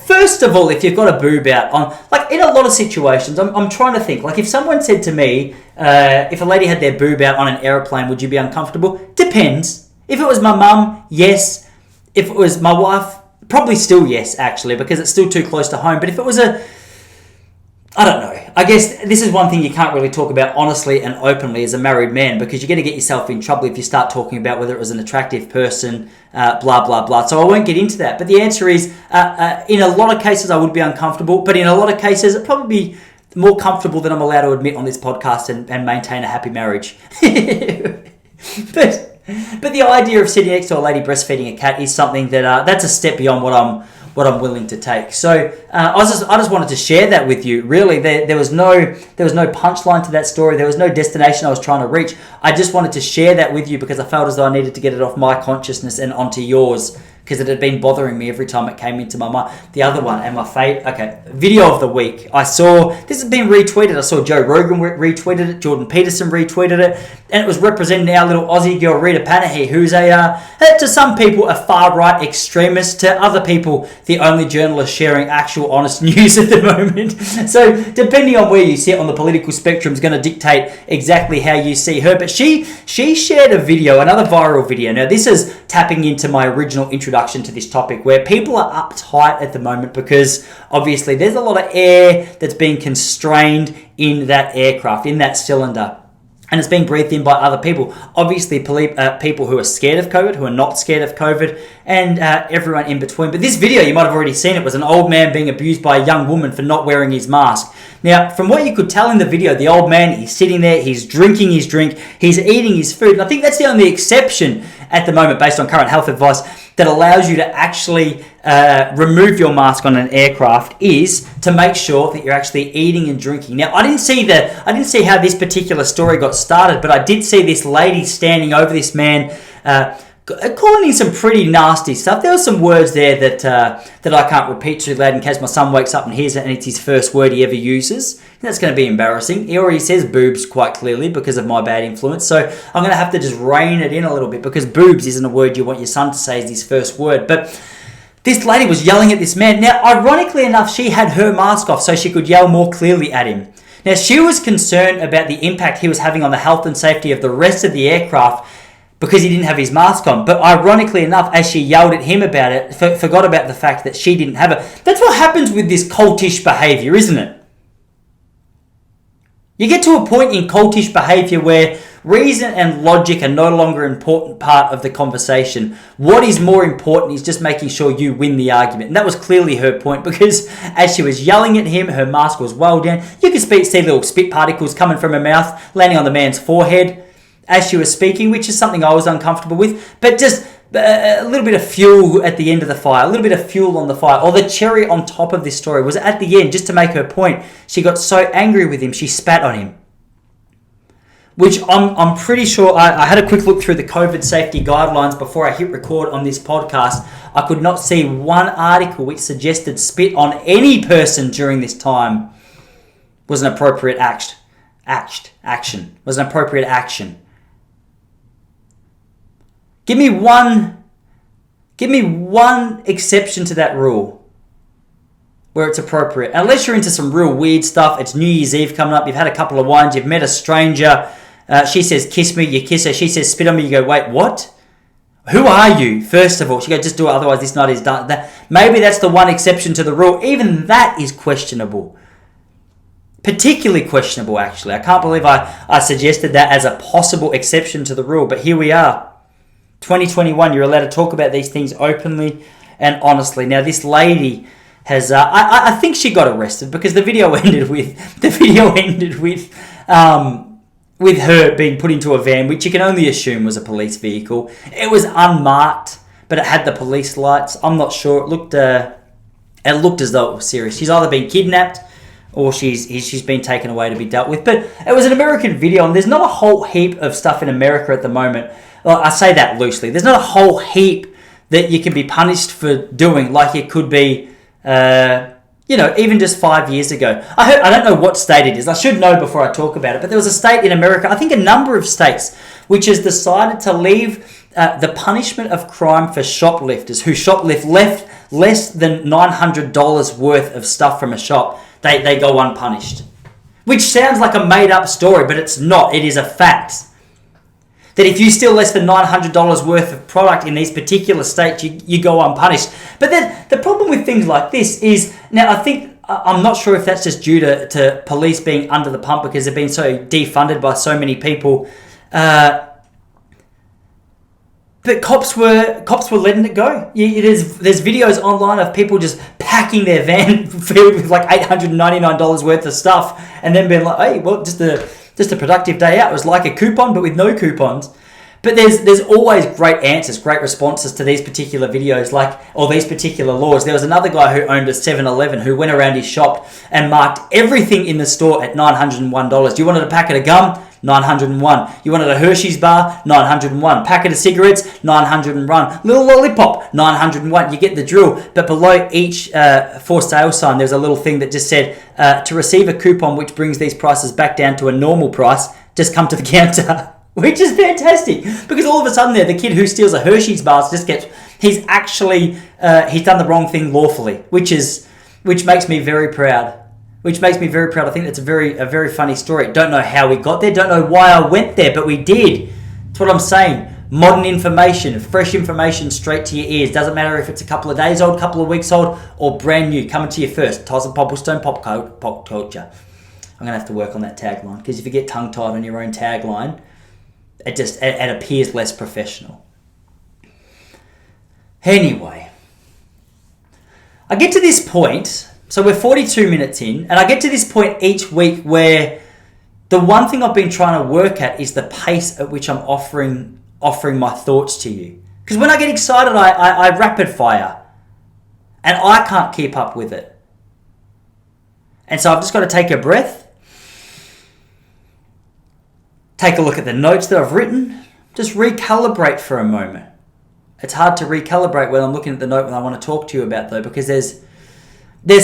first of all, if you've got a boob out on, like in a lot of situations, I'm trying to think, like if someone said to me, if a lady had their boob out on an aeroplane, would you be uncomfortable? Depends. If it was my mum, yes. If it was my wife, probably still yes, actually, because it's still too close to home. But if it was I don't know. I guess this is one thing you can't really talk about honestly and openly as a married man, because you're going to get yourself in trouble if you start talking about whether it was an attractive person, blah, blah, blah. So I won't get into that. But the answer is, in a lot of cases, I would be uncomfortable. But in a lot of cases, it'd probably be more comfortable than I'm allowed to admit on this podcast and maintain a happy marriage. But the idea of sitting next to a lady breastfeeding a cat is something that that's a step beyond what I'm willing to take. So I just wanted to share that with you. Really, there was no punchline to that story. There was no destination I was trying to reach. I just wanted to share that with you because I felt as though I needed to get it off my consciousness and onto yours, because it had been bothering me every time it came into my mind. The other one, and my video of the week. I saw, this has been retweeted. I saw Joe Rogan retweeted it, Jordan Peterson retweeted it, and it was representing our little Aussie girl, Rita Panahi, who's to some people, a far-right extremist, to other people, the only journalist sharing actual honest news at the moment. So depending on where you sit on the political spectrum is going to dictate exactly how you see her. But she shared a video, another viral video. Now this is tapping into my original introduction to this topic, where people are uptight at the moment because obviously there's a lot of air that's being constrained in that aircraft, in that cylinder. And it's being breathed in by other people. Obviously, people who are scared of COVID, who are not scared of COVID, and everyone in between. But this video, you might have already seen it, was an old man being abused by a young woman for not wearing his mask. Now, from what you could tell in the video, the old man, he's sitting there, he's drinking his drink, he's eating his food. And I think that's the only exception at the moment, based on current health advice, that allows you to actually remove your mask on an aircraft, is to make sure that you're actually eating and drinking. Now, I didn't see how this particular story got started, but I did see this lady standing over this man, calling him some pretty nasty stuff. There were some words there that I can't repeat too loud in case my son wakes up and hears it and it's his first word he ever uses. That's going to be embarrassing. He already says boobs quite clearly because of my bad influence, so I'm going to have to just rein it in a little bit, because boobs isn't a word you want your son to say as his first word. But this lady was yelling at this man. Now, ironically enough, she had her mask off so she could yell more clearly at him. Now, she was concerned about the impact he was having on the health and safety of the rest of the aircraft because he didn't have his mask on. But ironically enough, as she yelled at him about it, forgot about the fact that she didn't have it. That's what happens with this cultish behaviour, isn't it? You get to a point in cultish behaviour where reason and logic are no longer an important part of the conversation. What is more important is just making sure you win the argument. And that was clearly her point, because as she was yelling at him, her mask was well down. You could see little spit particles coming from her mouth, landing on the man's forehead as she was speaking, which is something I was uncomfortable with. But just a little bit of fuel at the end of the fire, a little bit of fuel on the fire, or the cherry on top of this story was at the end, just to make her point. She got so angry with him, she spat on him. Which I'm pretty sure, I had a quick look through the COVID safety guidelines before I hit record on this podcast. I could not see one article which suggested spit on any person during this time was an appropriate action. Was an appropriate action. Give me one exception to that rule where it's appropriate. Unless you're into some real weird stuff, it's New Year's Eve coming up, you've had a couple of wines, you've met a stranger, she says kiss me, you kiss her, she says spit on me, you go, wait, what? Who are you? First of all, she goes, just do it, otherwise this night is done. Maybe that's the one exception to the rule. Even that is questionable. Particularly questionable, actually. I can't believe I suggested that as a possible exception to the rule, but here we are. 2021, you're allowed to talk about these things openly and honestly. Now, this lady has, I think she got arrested, because the video ended with her being put into a van, which you can only assume was a police vehicle. It was unmarked, but it had the police lights. I'm not sure. It looked as though it was serious. She's either been kidnapped or she's been taken away to be dealt with. But it was an American video, and there's not a whole heap of stuff in America at the moment. Well, I say that loosely. There's not a whole heap that you can be punished for doing, like it could be, even just 5 years ago. I don't know what state it is. I should know before I talk about it. But there was a state in America, I think a number of states, which has decided to leave the punishment of crime for shoplifters who shoplift less than $900 worth of stuff from a shop. They go unpunished. Which sounds like a made-up story, but it's not. It is a fact. That if you steal less than $900 worth of product in these particular states, you go unpunished. But then the problem with things like this is, now I think, I'm not sure if that's just due to police being under the pump because they've been so defunded by so many people. But cops were letting it go. There's videos online of people just packing their van filled with like $899 worth of stuff, and then being like, "Hey, well, just a productive day out." It was like a coupon, but with no coupons. But there's always great answers, great responses to these particular videos, or these particular laws. There was another guy who owned a 7-Eleven who went around his shop and marked everything in the store at $901. You wanted a packet of gum? $901. You wanted a Hershey's bar? $901. Packet of cigarettes? $901. Little lollipop? $901. You get the drill. But below each for sale sign, there's a little thing that just said, to receive a coupon which brings these prices back down to a normal price, just come to the counter. Which is fantastic, because all of a sudden the kid who steals a Hershey's bar he's done the wrong thing lawfully, which makes me very proud. I think that's a very funny story. Don't know how we got there, don't know why I went there, but we did. That's what I'm saying. Modern information, fresh information straight to your ears. Doesn't matter if it's a couple of days old, couple of weeks old, or brand new, coming to you first. Tyson Popplestone, pop culture. I'm going to have to work on that tagline, because if you get tongue-tied on your own tagline, it appears less professional. Anyway, I get to this point, so we're 42 minutes in, and I get to this point each week where the one thing I've been trying to work at is the pace at which I'm offering my thoughts to you. Because when I get excited, I rapid fire, and I can't keep up with it. And so I've just got to take a breath, take a look at the notes that I've written, just recalibrate for a moment. It's hard to recalibrate when I'm looking at the note when I want to talk to you about, though, because there's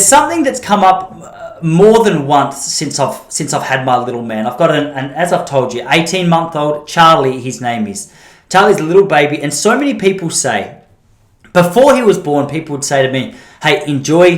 something that's come up more than once since I've had my little man. I've got an as I've told you, 18-month-old Charlie, his name is. Charlie's a little baby, and so many people say, before he was born, people would say to me, hey, enjoy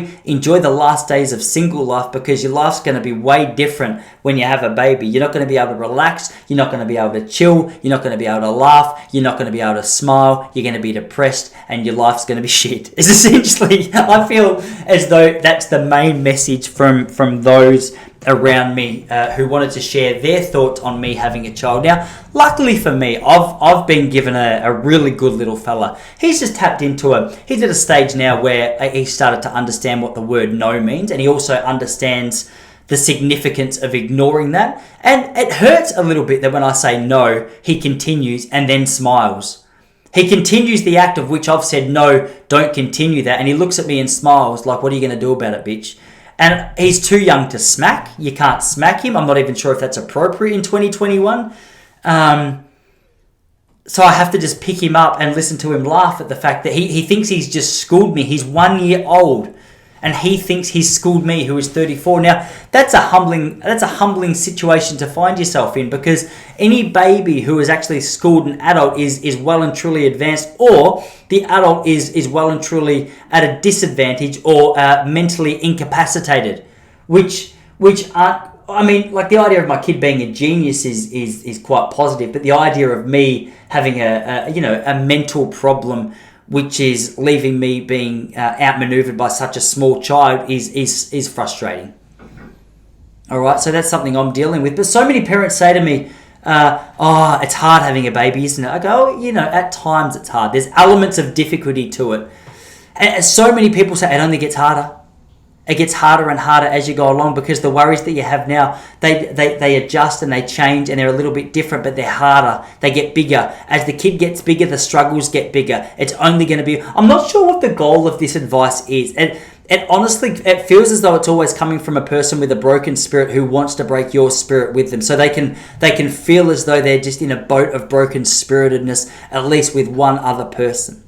the last days of single life, because your life's going to be way different when you have a baby. You're not going to be able to relax. You're not going to be able to chill. You're not going to be able to laugh. You're not going to be able to smile. You're going to be depressed, and your life's going to be shit. It's essentially, I feel as though that's the main message from those around me who wanted to share their thoughts on me having a child. Now, luckily for me, I've been given a really good little fella. He's just tapped into he's at a stage now where he started to understand what the word no means, and he also understands the significance of ignoring that. And it hurts a little bit that when I say no, he continues and then smiles. He continues the act of which I've said no, don't continue that, and he looks at me and smiles like, what are you going to do about it, bitch? And he's too young to smack. You can't smack him. I'm not even sure if that's appropriate in 2021. So I have to just pick him up and listen to him laugh at the fact that he thinks he's just schooled me. He's 1 year old, and he thinks he's schooled me, who is 34. Now, that's a humbling situation to find yourself in, because any baby who is actually schooled an adult is well and truly advanced, or the adult is well and truly at a disadvantage or mentally incapacitated, which aren't. I mean, like, the idea of my kid being a genius is quite positive, but the idea of me having a mental problem which is leaving me being outmaneuvered by such a small child is frustrating. All right, so that's something I'm dealing with. But so many parents say to me, it's hard having a baby, isn't it? I go, at times it's hard. There's elements of difficulty to it. And so many people say it only gets harder. It gets harder and harder as you go along because the worries that you have now, they adjust and they change and they're a little bit different, but they're harder. They get bigger. As the kid gets bigger, the struggles get bigger. It's only going to be... I'm not sure what the goal of this advice is. It honestly, it feels as though it's always coming from a person with a broken spirit who wants to break your spirit with them. So they can feel as though they're just in a boat of broken spiritedness, at least with one other person.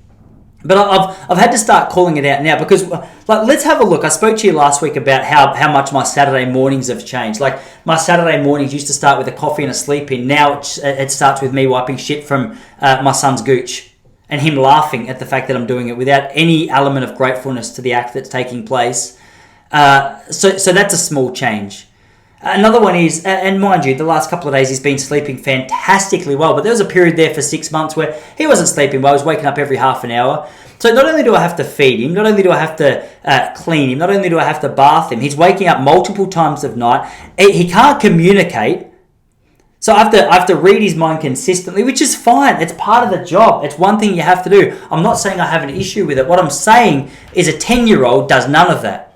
But I've had to start calling it out now because, like, let's have a look. I spoke to you last week about how much my Saturday mornings have changed. Like, my Saturday mornings used to start with a coffee and a sleep in. Now it starts with me wiping shit from my son's gooch and him laughing at the fact that I'm doing it without any element of gratefulness to the act that's taking place. So that's a small change. Another one is, and mind you, the last couple of days he's been sleeping fantastically well, but there was a period there for 6 months where he wasn't sleeping well. He was waking up every half an hour. So not only do I have to feed him, not only do I have to clean him, not only do I have to bath him, he's waking up multiple times of night. He can't communicate. So I have to read his mind consistently, which is fine. It's part of the job. It's one thing you have to do. I'm not saying I have an issue with it. What I'm saying is a 10-year-old does none of that.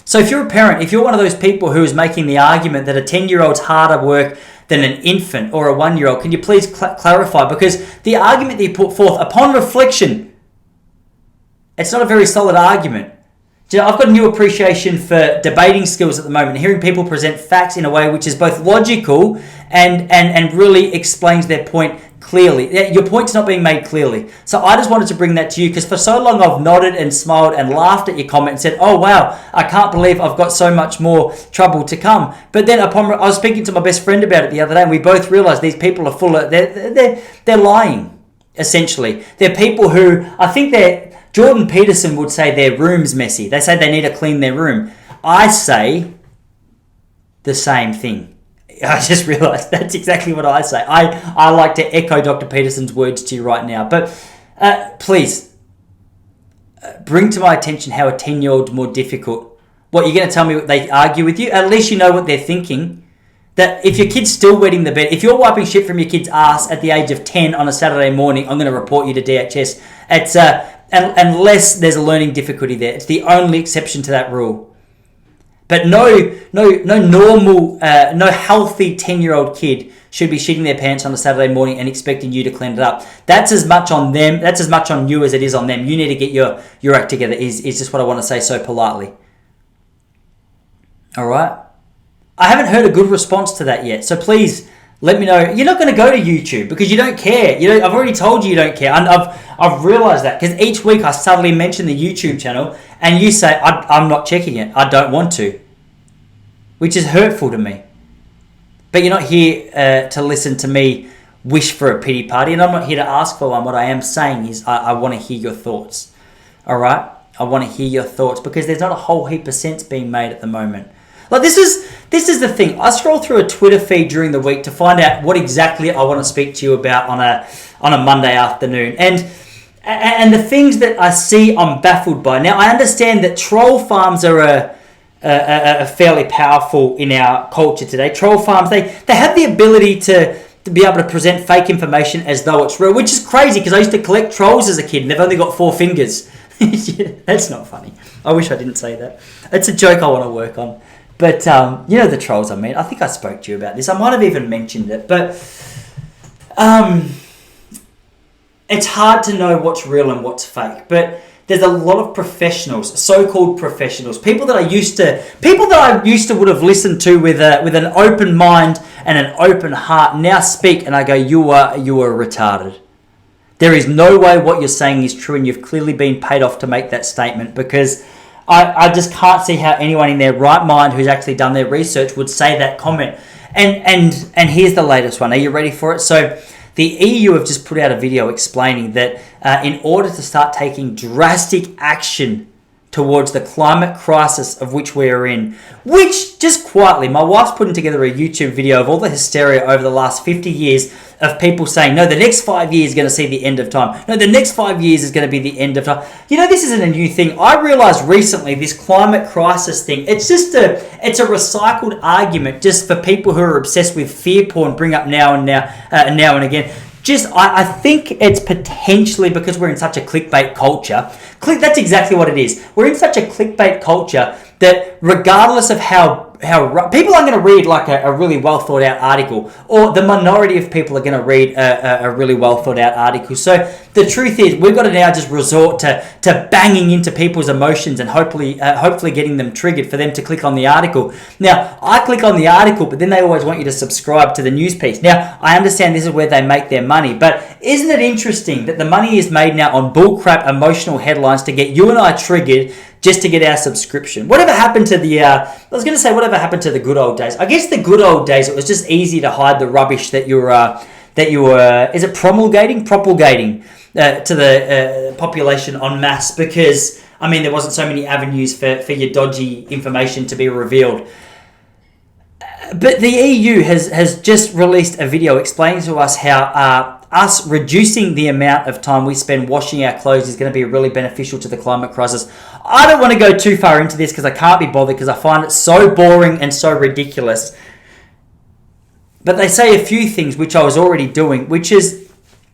So if you're a parent, if you're one of those people who is making the argument that a 10-year-old's harder work than an infant or a 1-year-old, can you please clarify? Because the argument that you put forth, upon reflection, it's not a very solid argument. You know, I've got a new appreciation for debating skills at the moment, hearing people present facts in a way which is both logical and really explains their point clearly. Your point's not being made clearly. So I just wanted to bring that to you because for so long I've nodded and smiled and laughed at your comment and said, oh wow, I can't believe I've got so much more trouble to come. But then I was speaking to my best friend about it the other day and we both realised these people are full of, they're lying, essentially. They're people who, I think Jordan Peterson would say their room's messy. They say they need to clean their room. I say the same thing. I just realised that's exactly what I say. I like to echo Dr. Peterson's words to you right now. But please, bring to my attention how a 10-year-old's more difficult. What, you're going to tell me they argue with you? At least you know what they're thinking. That if your kid's still wetting the bed, if you're wiping shit from your kid's ass at the age of 10 on a Saturday morning, I'm going to report you to DHS. It's unless there's a learning difficulty there. It's the only exception to that rule. But no normal, no healthy 10-year-old kid should be shitting their pants on a Saturday morning and expecting you to clean it up. That's as much on them. That's as much on you as it is on them. You need to get your act together. Is just what I want to say so politely. All right. I haven't heard a good response to that yet. So please let me know. You're not going to go to YouTube because you don't care. I've already told you don't care. I've realised that because each week I subtly mention the YouTube channel and you say, I'm not checking it. I don't want to. Which is hurtful to me. But you're not here to listen to me wish for a pity party and I'm not here to ask for one. What I am saying is I want to hear your thoughts. All right? I want to hear your thoughts because there's not a whole heap of sense being made at the moment. Like this is the thing. I scroll through a Twitter feed during the week to find out what exactly I want to speak to you about on a Monday afternoon. And the things that I see, I'm baffled by. Now, I understand that troll farms are a fairly powerful in our culture today. Troll farms, they have the ability to be able to present fake information as though it's real, which is crazy because I used to collect trolls as a kid and they've only got 4 fingers. That's not funny. I wish I didn't say that. It's a joke I want to work on. But, you know the trolls I mean. I think I spoke to you about this. I might have even mentioned it. But it's hard to know what's real and what's fake. But there's a lot of professionals, so-called professionals, people that I used to would have listened to with an open mind and an open heart now speak and I go, you are retarded. There is no way what you're saying is true and you've clearly been paid off to make that statement because I just can't see how anyone in their right mind who's actually done their research would say that comment. And here's the latest one. Are you ready for it? So the EU have just put out a video explaining that in order to start taking drastic action towards the climate crisis of which we are in, which just quietly, my wife's putting together a YouTube video of all the hysteria over the last 50 years of people saying, no, the next 5 years is going to see the end of time. No, the next 5 years is going to be the end of time. You know, this isn't a new thing. I realized recently this climate crisis thing, it's a recycled argument just for people who are obsessed with fear porn, bring up now and again. I think it's potentially because we're in such a clickbait culture. That's exactly what it is. We're in such a clickbait culture that regardless of how people are going to read like a really well thought out article, or the minority of people are going to read a really well thought out article. So the truth is, we've got to now just resort to banging into people's emotions and hopefully getting them triggered for them to click on the article. Now, I click on the article, but then they always want you to subscribe to the news piece. Now, I understand this is where they make their money, but isn't it interesting that the money is made now on bullcrap emotional headlines to get you and I triggered just to get our subscription? Whatever happened to whatever happened to the good old days? I guess the good old days, it was just easy to hide the rubbish that you were, is it propagating to the population en masse, because, I mean, there wasn't so many avenues for your dodgy information to be revealed. But the EU has just released a video explaining to us how us reducing the amount of time we spend washing our clothes is going to be really beneficial to the climate crisis. I don't want to go too far into this because I can't be bothered, because I find it so boring and so ridiculous. But they say a few things which I was already doing, which is...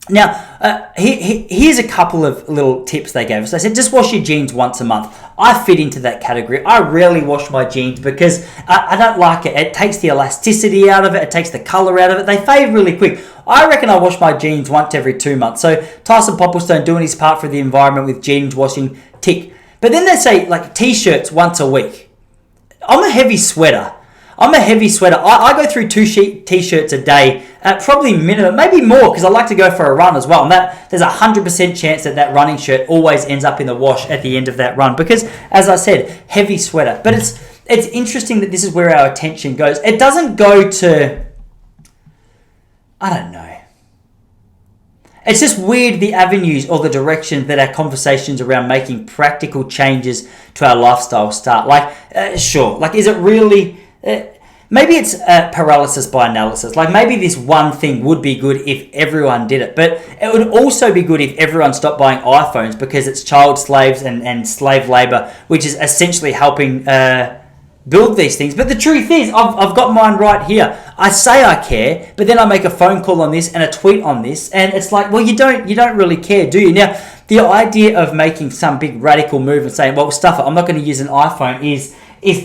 Now, here's a couple of little tips they gave us. They said, just wash your jeans once a month. I fit into that category. I rarely wash my jeans because I don't like it. It takes the elasticity out of it. It takes the colour out of it. They fade really quick. I reckon I wash my jeans once every 2 months. So Tyson Popplestone doing his part for the environment with jeans washing, tick. But then they say, like, T-shirts once a week. I'm a heavy sweater. I go through 2 T-shirts a day, probably minimum, maybe more, because I like to go for a run as well. And there's a 100% chance that running shirt always ends up in the wash at the end of that run, because, as I said, heavy sweater. But it's interesting that this is where our attention goes. It doesn't go to, I don't know. It's just weird, the avenues or the direction that our conversations around making practical changes to our lifestyle start. Sure, is it really... maybe it's paralysis by analysis. Maybe this one thing would be good if everyone did it, but it would also be good if everyone stopped buying iPhones, because it's child slaves and slave labor, which is essentially helping build these things. But the truth is, I've got mine right here. I say I care, but then I make a phone call on this and a tweet on this, and it's like, well, you don't really care, do you? Now, the idea of making some big radical move and saying, well, stuff it, I'm not going to use an iPhone is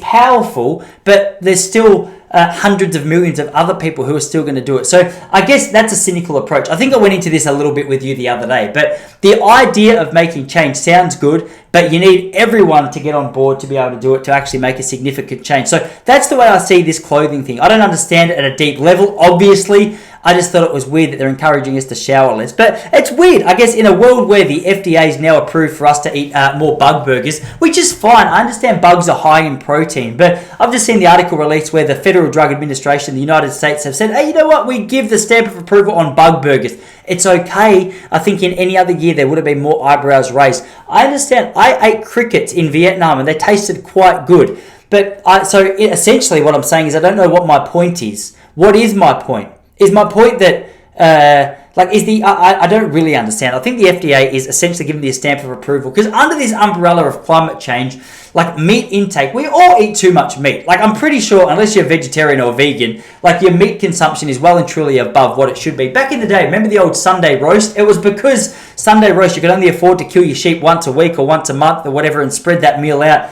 powerful, but there's still hundreds of millions of other people who are still going to do it. So I guess that's a cynical approach. I think I went into this a little bit with you the other day, but the idea of making change sounds good, but you need everyone to get on board to be able to do it, to actually make a significant change. So that's the way I see this clothing thing. I don't understand it at a deep level, obviously. I just thought it was weird that they're encouraging us to shower less. But it's weird, I guess, in a world where the FDA is now approved for us to eat more bug burgers, which is fine. I understand bugs are high in protein, but I've just seen the article released where the Federal Drug Administration, the United States, have said, hey, you know what? We give the stamp of approval on bug burgers. It's okay. I think in any other year there would have been more eyebrows raised. I understand. I ate crickets in Vietnam and they tasted quite good. But essentially what I'm saying is I don't know what my point is. What is my point? Is my point that, I don't really understand. I think the FDA is essentially giving the stamp of approval because under this umbrella of climate change, meat intake, we all eat too much meat. I'm pretty sure, unless you're vegetarian or vegan, your meat consumption is well and truly above what it should be. Back in the day, remember the old Sunday roast? It was because Sunday roast, you could only afford to kill your sheep once a week or once a month or whatever and spread that meal out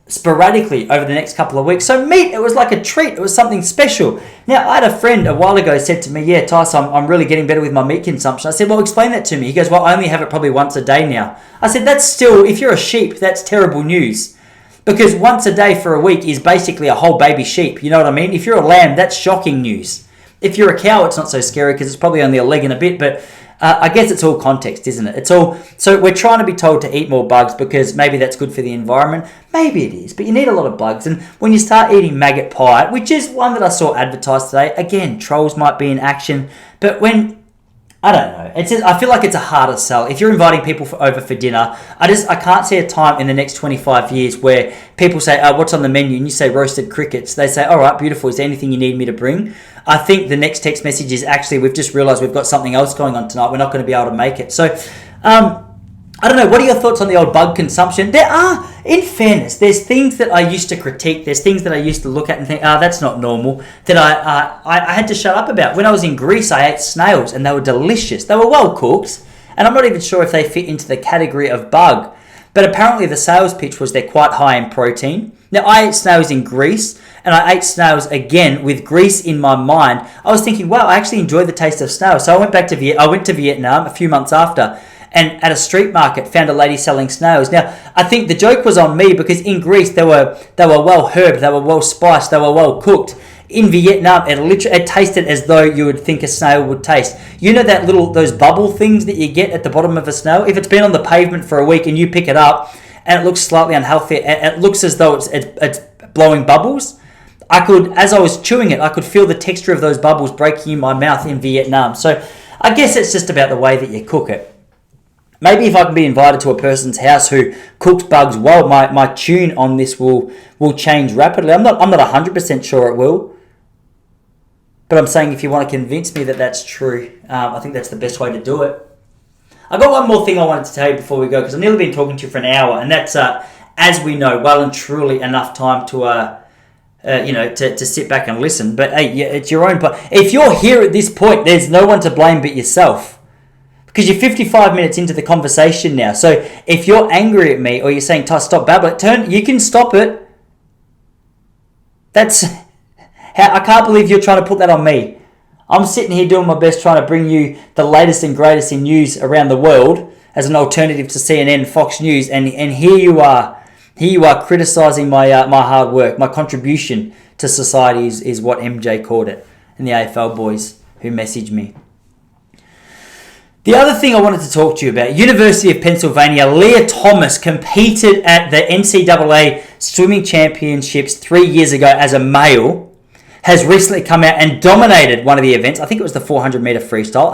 sporadically over the next couple of weeks. So meat, it was like a treat. It was something special. Now, I had a friend a while ago said to me, yeah, Tyson, I'm really getting better with my meat consumption. I said, well, explain that to me. He goes, well, I only have it probably once a day now. I said, that's still, if you're a sheep, that's terrible news. Because once a day for a week is basically a whole baby sheep. You know what I mean? If you're a lamb, that's shocking news. If you're a cow, it's not so scary because it's probably only a leg and a bit, but I guess it's all context, isn't it? So we're trying to be told to eat more bugs because maybe that's good for the environment. Maybe it is, but you need a lot of bugs. And when you start eating maggot pie, which is one that I saw advertised today, again, trolls might be in action, but I don't know. I feel like it's a harder sell. If you're inviting people over for dinner, I can't see a time in the next 25 years where people say, what's on the menu? And you say roasted crickets. They say, all right, beautiful. Is there anything you need me to bring? I think the next text message is actually, we've just realized we've got something else going on tonight. We're not going to be able to make it. So, I don't know, what are your thoughts on the old bug consumption? There are, in fairness, there's things that I used to critique, there's things that I used to look at and think, that's not normal, that I had to shut up about. When I was in Greece, I ate snails and they were delicious. They were well cooked, and I'm not even sure if they fit into the category of bug. But apparently the sales pitch was they're quite high in protein. Now, I ate snails in Greece, and I ate snails again with Greece in my mind. I was thinking, wow, I actually enjoy the taste of snails. So I went to Vietnam a few months after, and at a street market found a lady selling snails. Now, I think the joke was on me because in Greece they were well herbed, they were well spiced, they were well cooked. In Vietnam, it tasted as though you would think a snail would taste. You know those bubble things that you get at the bottom of a snail? If it's been on the pavement for a week and you pick it up and it looks slightly unhealthy, it looks as though it's blowing bubbles. As I was chewing it, I could feel the texture of those bubbles breaking in my mouth in Vietnam. So I guess it's just about the way that you cook it. Maybe if I can be invited to a person's house who cooked bugs well, my tune on this will change rapidly. I'm not 100% sure it will. But I'm saying if you want to convince me that that's true, I think that's the best way to do it. I've got one more thing I wanted to tell you before we go, because I've nearly been talking to you for an hour, and that's, as we know, well and truly enough time to sit back and listen. But hey, it's your own point. If you're here at this point, there's no one to blame but yourself. Because you're 55 minutes into the conversation now. So if you're angry at me or you're saying, Ty, stop babbling, you can stop it. I can't believe you're trying to put that on me. I'm sitting here doing my best trying to bring you the latest and greatest in news around the world as an alternative to CNN, Fox News, and here you are. Here you are criticising my hard work. My contribution to society is what MJ called it, and the AFL boys who messaged me. The other thing I wanted to talk to you about, University of Pennsylvania, Leah Thomas competed at the NCAA Swimming Championships 3 years ago as a male, has recently come out and dominated one of the events. I think it was the 400-meter freestyle,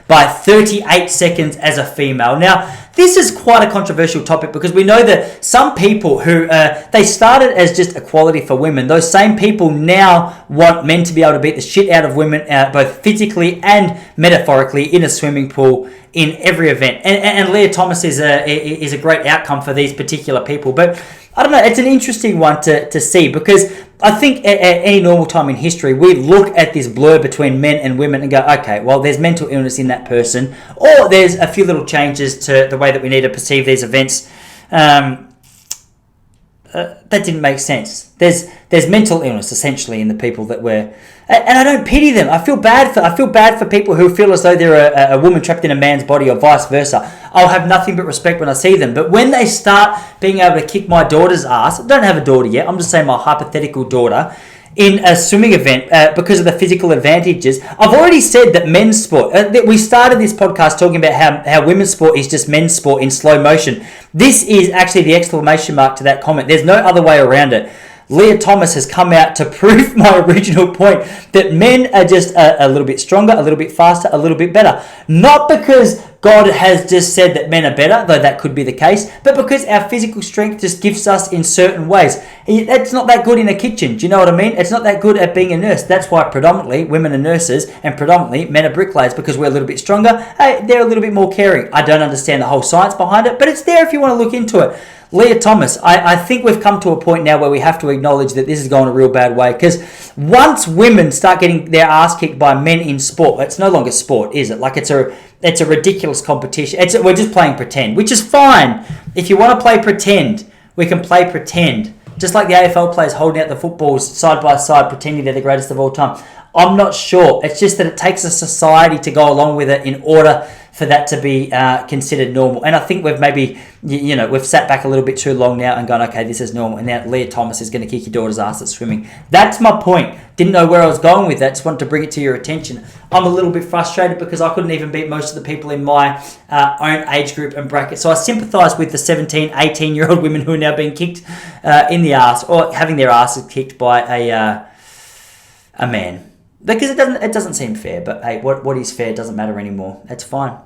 by 38 seconds as a female. Now, this is quite a controversial topic because we know that some people who, they started as just equality for women, those same people now want men to be able to beat the shit out of women, both physically and metaphorically, in a swimming pool in every event. And Leah Thomas is a great outcome for these particular people. But I don't know, it's an interesting one to see, because I think at any normal time in history, we look at this blur between men and women and go, okay, well, there's mental illness in that person, or there's a few little changes to the way that we need to perceive these events. That didn't make sense. There's mental illness essentially in the people that were, and I don't pity them. I feel bad for people who feel as though they're a woman trapped in a man's body, or vice versa. I'll have nothing but respect when I see them. But when they start being able to kick my daughter's ass, I don't have a daughter yet, I'm just saying my hypothetical daughter, in a swimming event because of the physical advantages. I've already said that men's sport, we started this podcast talking about how women's sport is just men's sport in slow motion. This is actually the exclamation mark to that comment. There's no other way around it. Leah Thomas has come out to prove my original point that men are just a little bit stronger, a little bit faster, a little bit better. Not because God has just said that men are better, though that could be the case, but because our physical strength just gifts us in certain ways. It's not that good in a kitchen, do you know what I mean? It's not that good at being a nurse. That's why predominantly women are nurses and predominantly men are bricklayers, because we're a little bit stronger. Hey, they're a little bit more caring. I don't understand the whole science behind it, but it's there if you want to look into it. Leah Thomas, I think we've come to a point now where we have to acknowledge that this is going a real bad way, because once women start getting their ass kicked by men in sport, it's no longer sport, is it? Like it's a ridiculous competition. We're just playing pretend, which is fine. If you want to play pretend, we can play pretend. Just like the AFL players holding out the footballs side by side, pretending they're the greatest of all time. I'm not sure. It's just that it takes a society to go along with it in order for that to be considered normal. And I think we've maybe, we've sat back a little bit too long now and gone, okay, this is normal. And now Leah Thomas is going to kick your daughter's ass at swimming. That's my point. Didn't know where I was going with that. Just wanted to bring it to your attention. I'm a little bit frustrated because I couldn't even beat most of the people in my own age group and bracket. So I sympathise with the 17, 18-year-old women who are now being kicked in the ass, or having their asses kicked by a man. Because it doesn't seem fair, but hey, what is fair doesn't matter anymore. That's fine.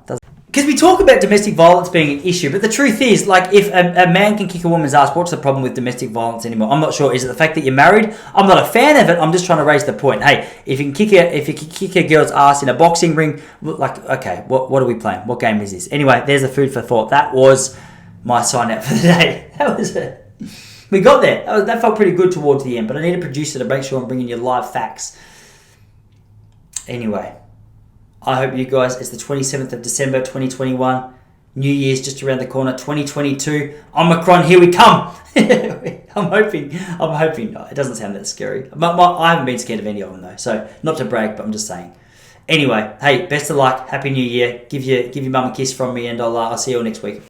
Because we talk about domestic violence being an issue, but the truth is, like, if a man can kick a woman's ass, what's the problem with domestic violence anymore? I'm not sure. Is it the fact that you're married? I'm not a fan of it. I'm just trying to raise the point. Hey, if you can kick a girl's ass in a boxing ring, like, okay, what are we playing? What game is this? Anyway, there's a food for thought. That was my sign out for the day. That was it. We got there. That felt pretty good towards the end, but I need a producer to make sure I'm bringing you live facts. Anyway, I hope you guys, it's the 27th of December 2021. New Year's just around the corner. 2022. Omicron, here we come. I'm hoping. No, it doesn't sound that scary. I haven't been scared of any of them though. So not to brag, but I'm just saying. Anyway, hey, best of luck. Happy New Year. Give your mum a kiss from me, and I'll see you all next week.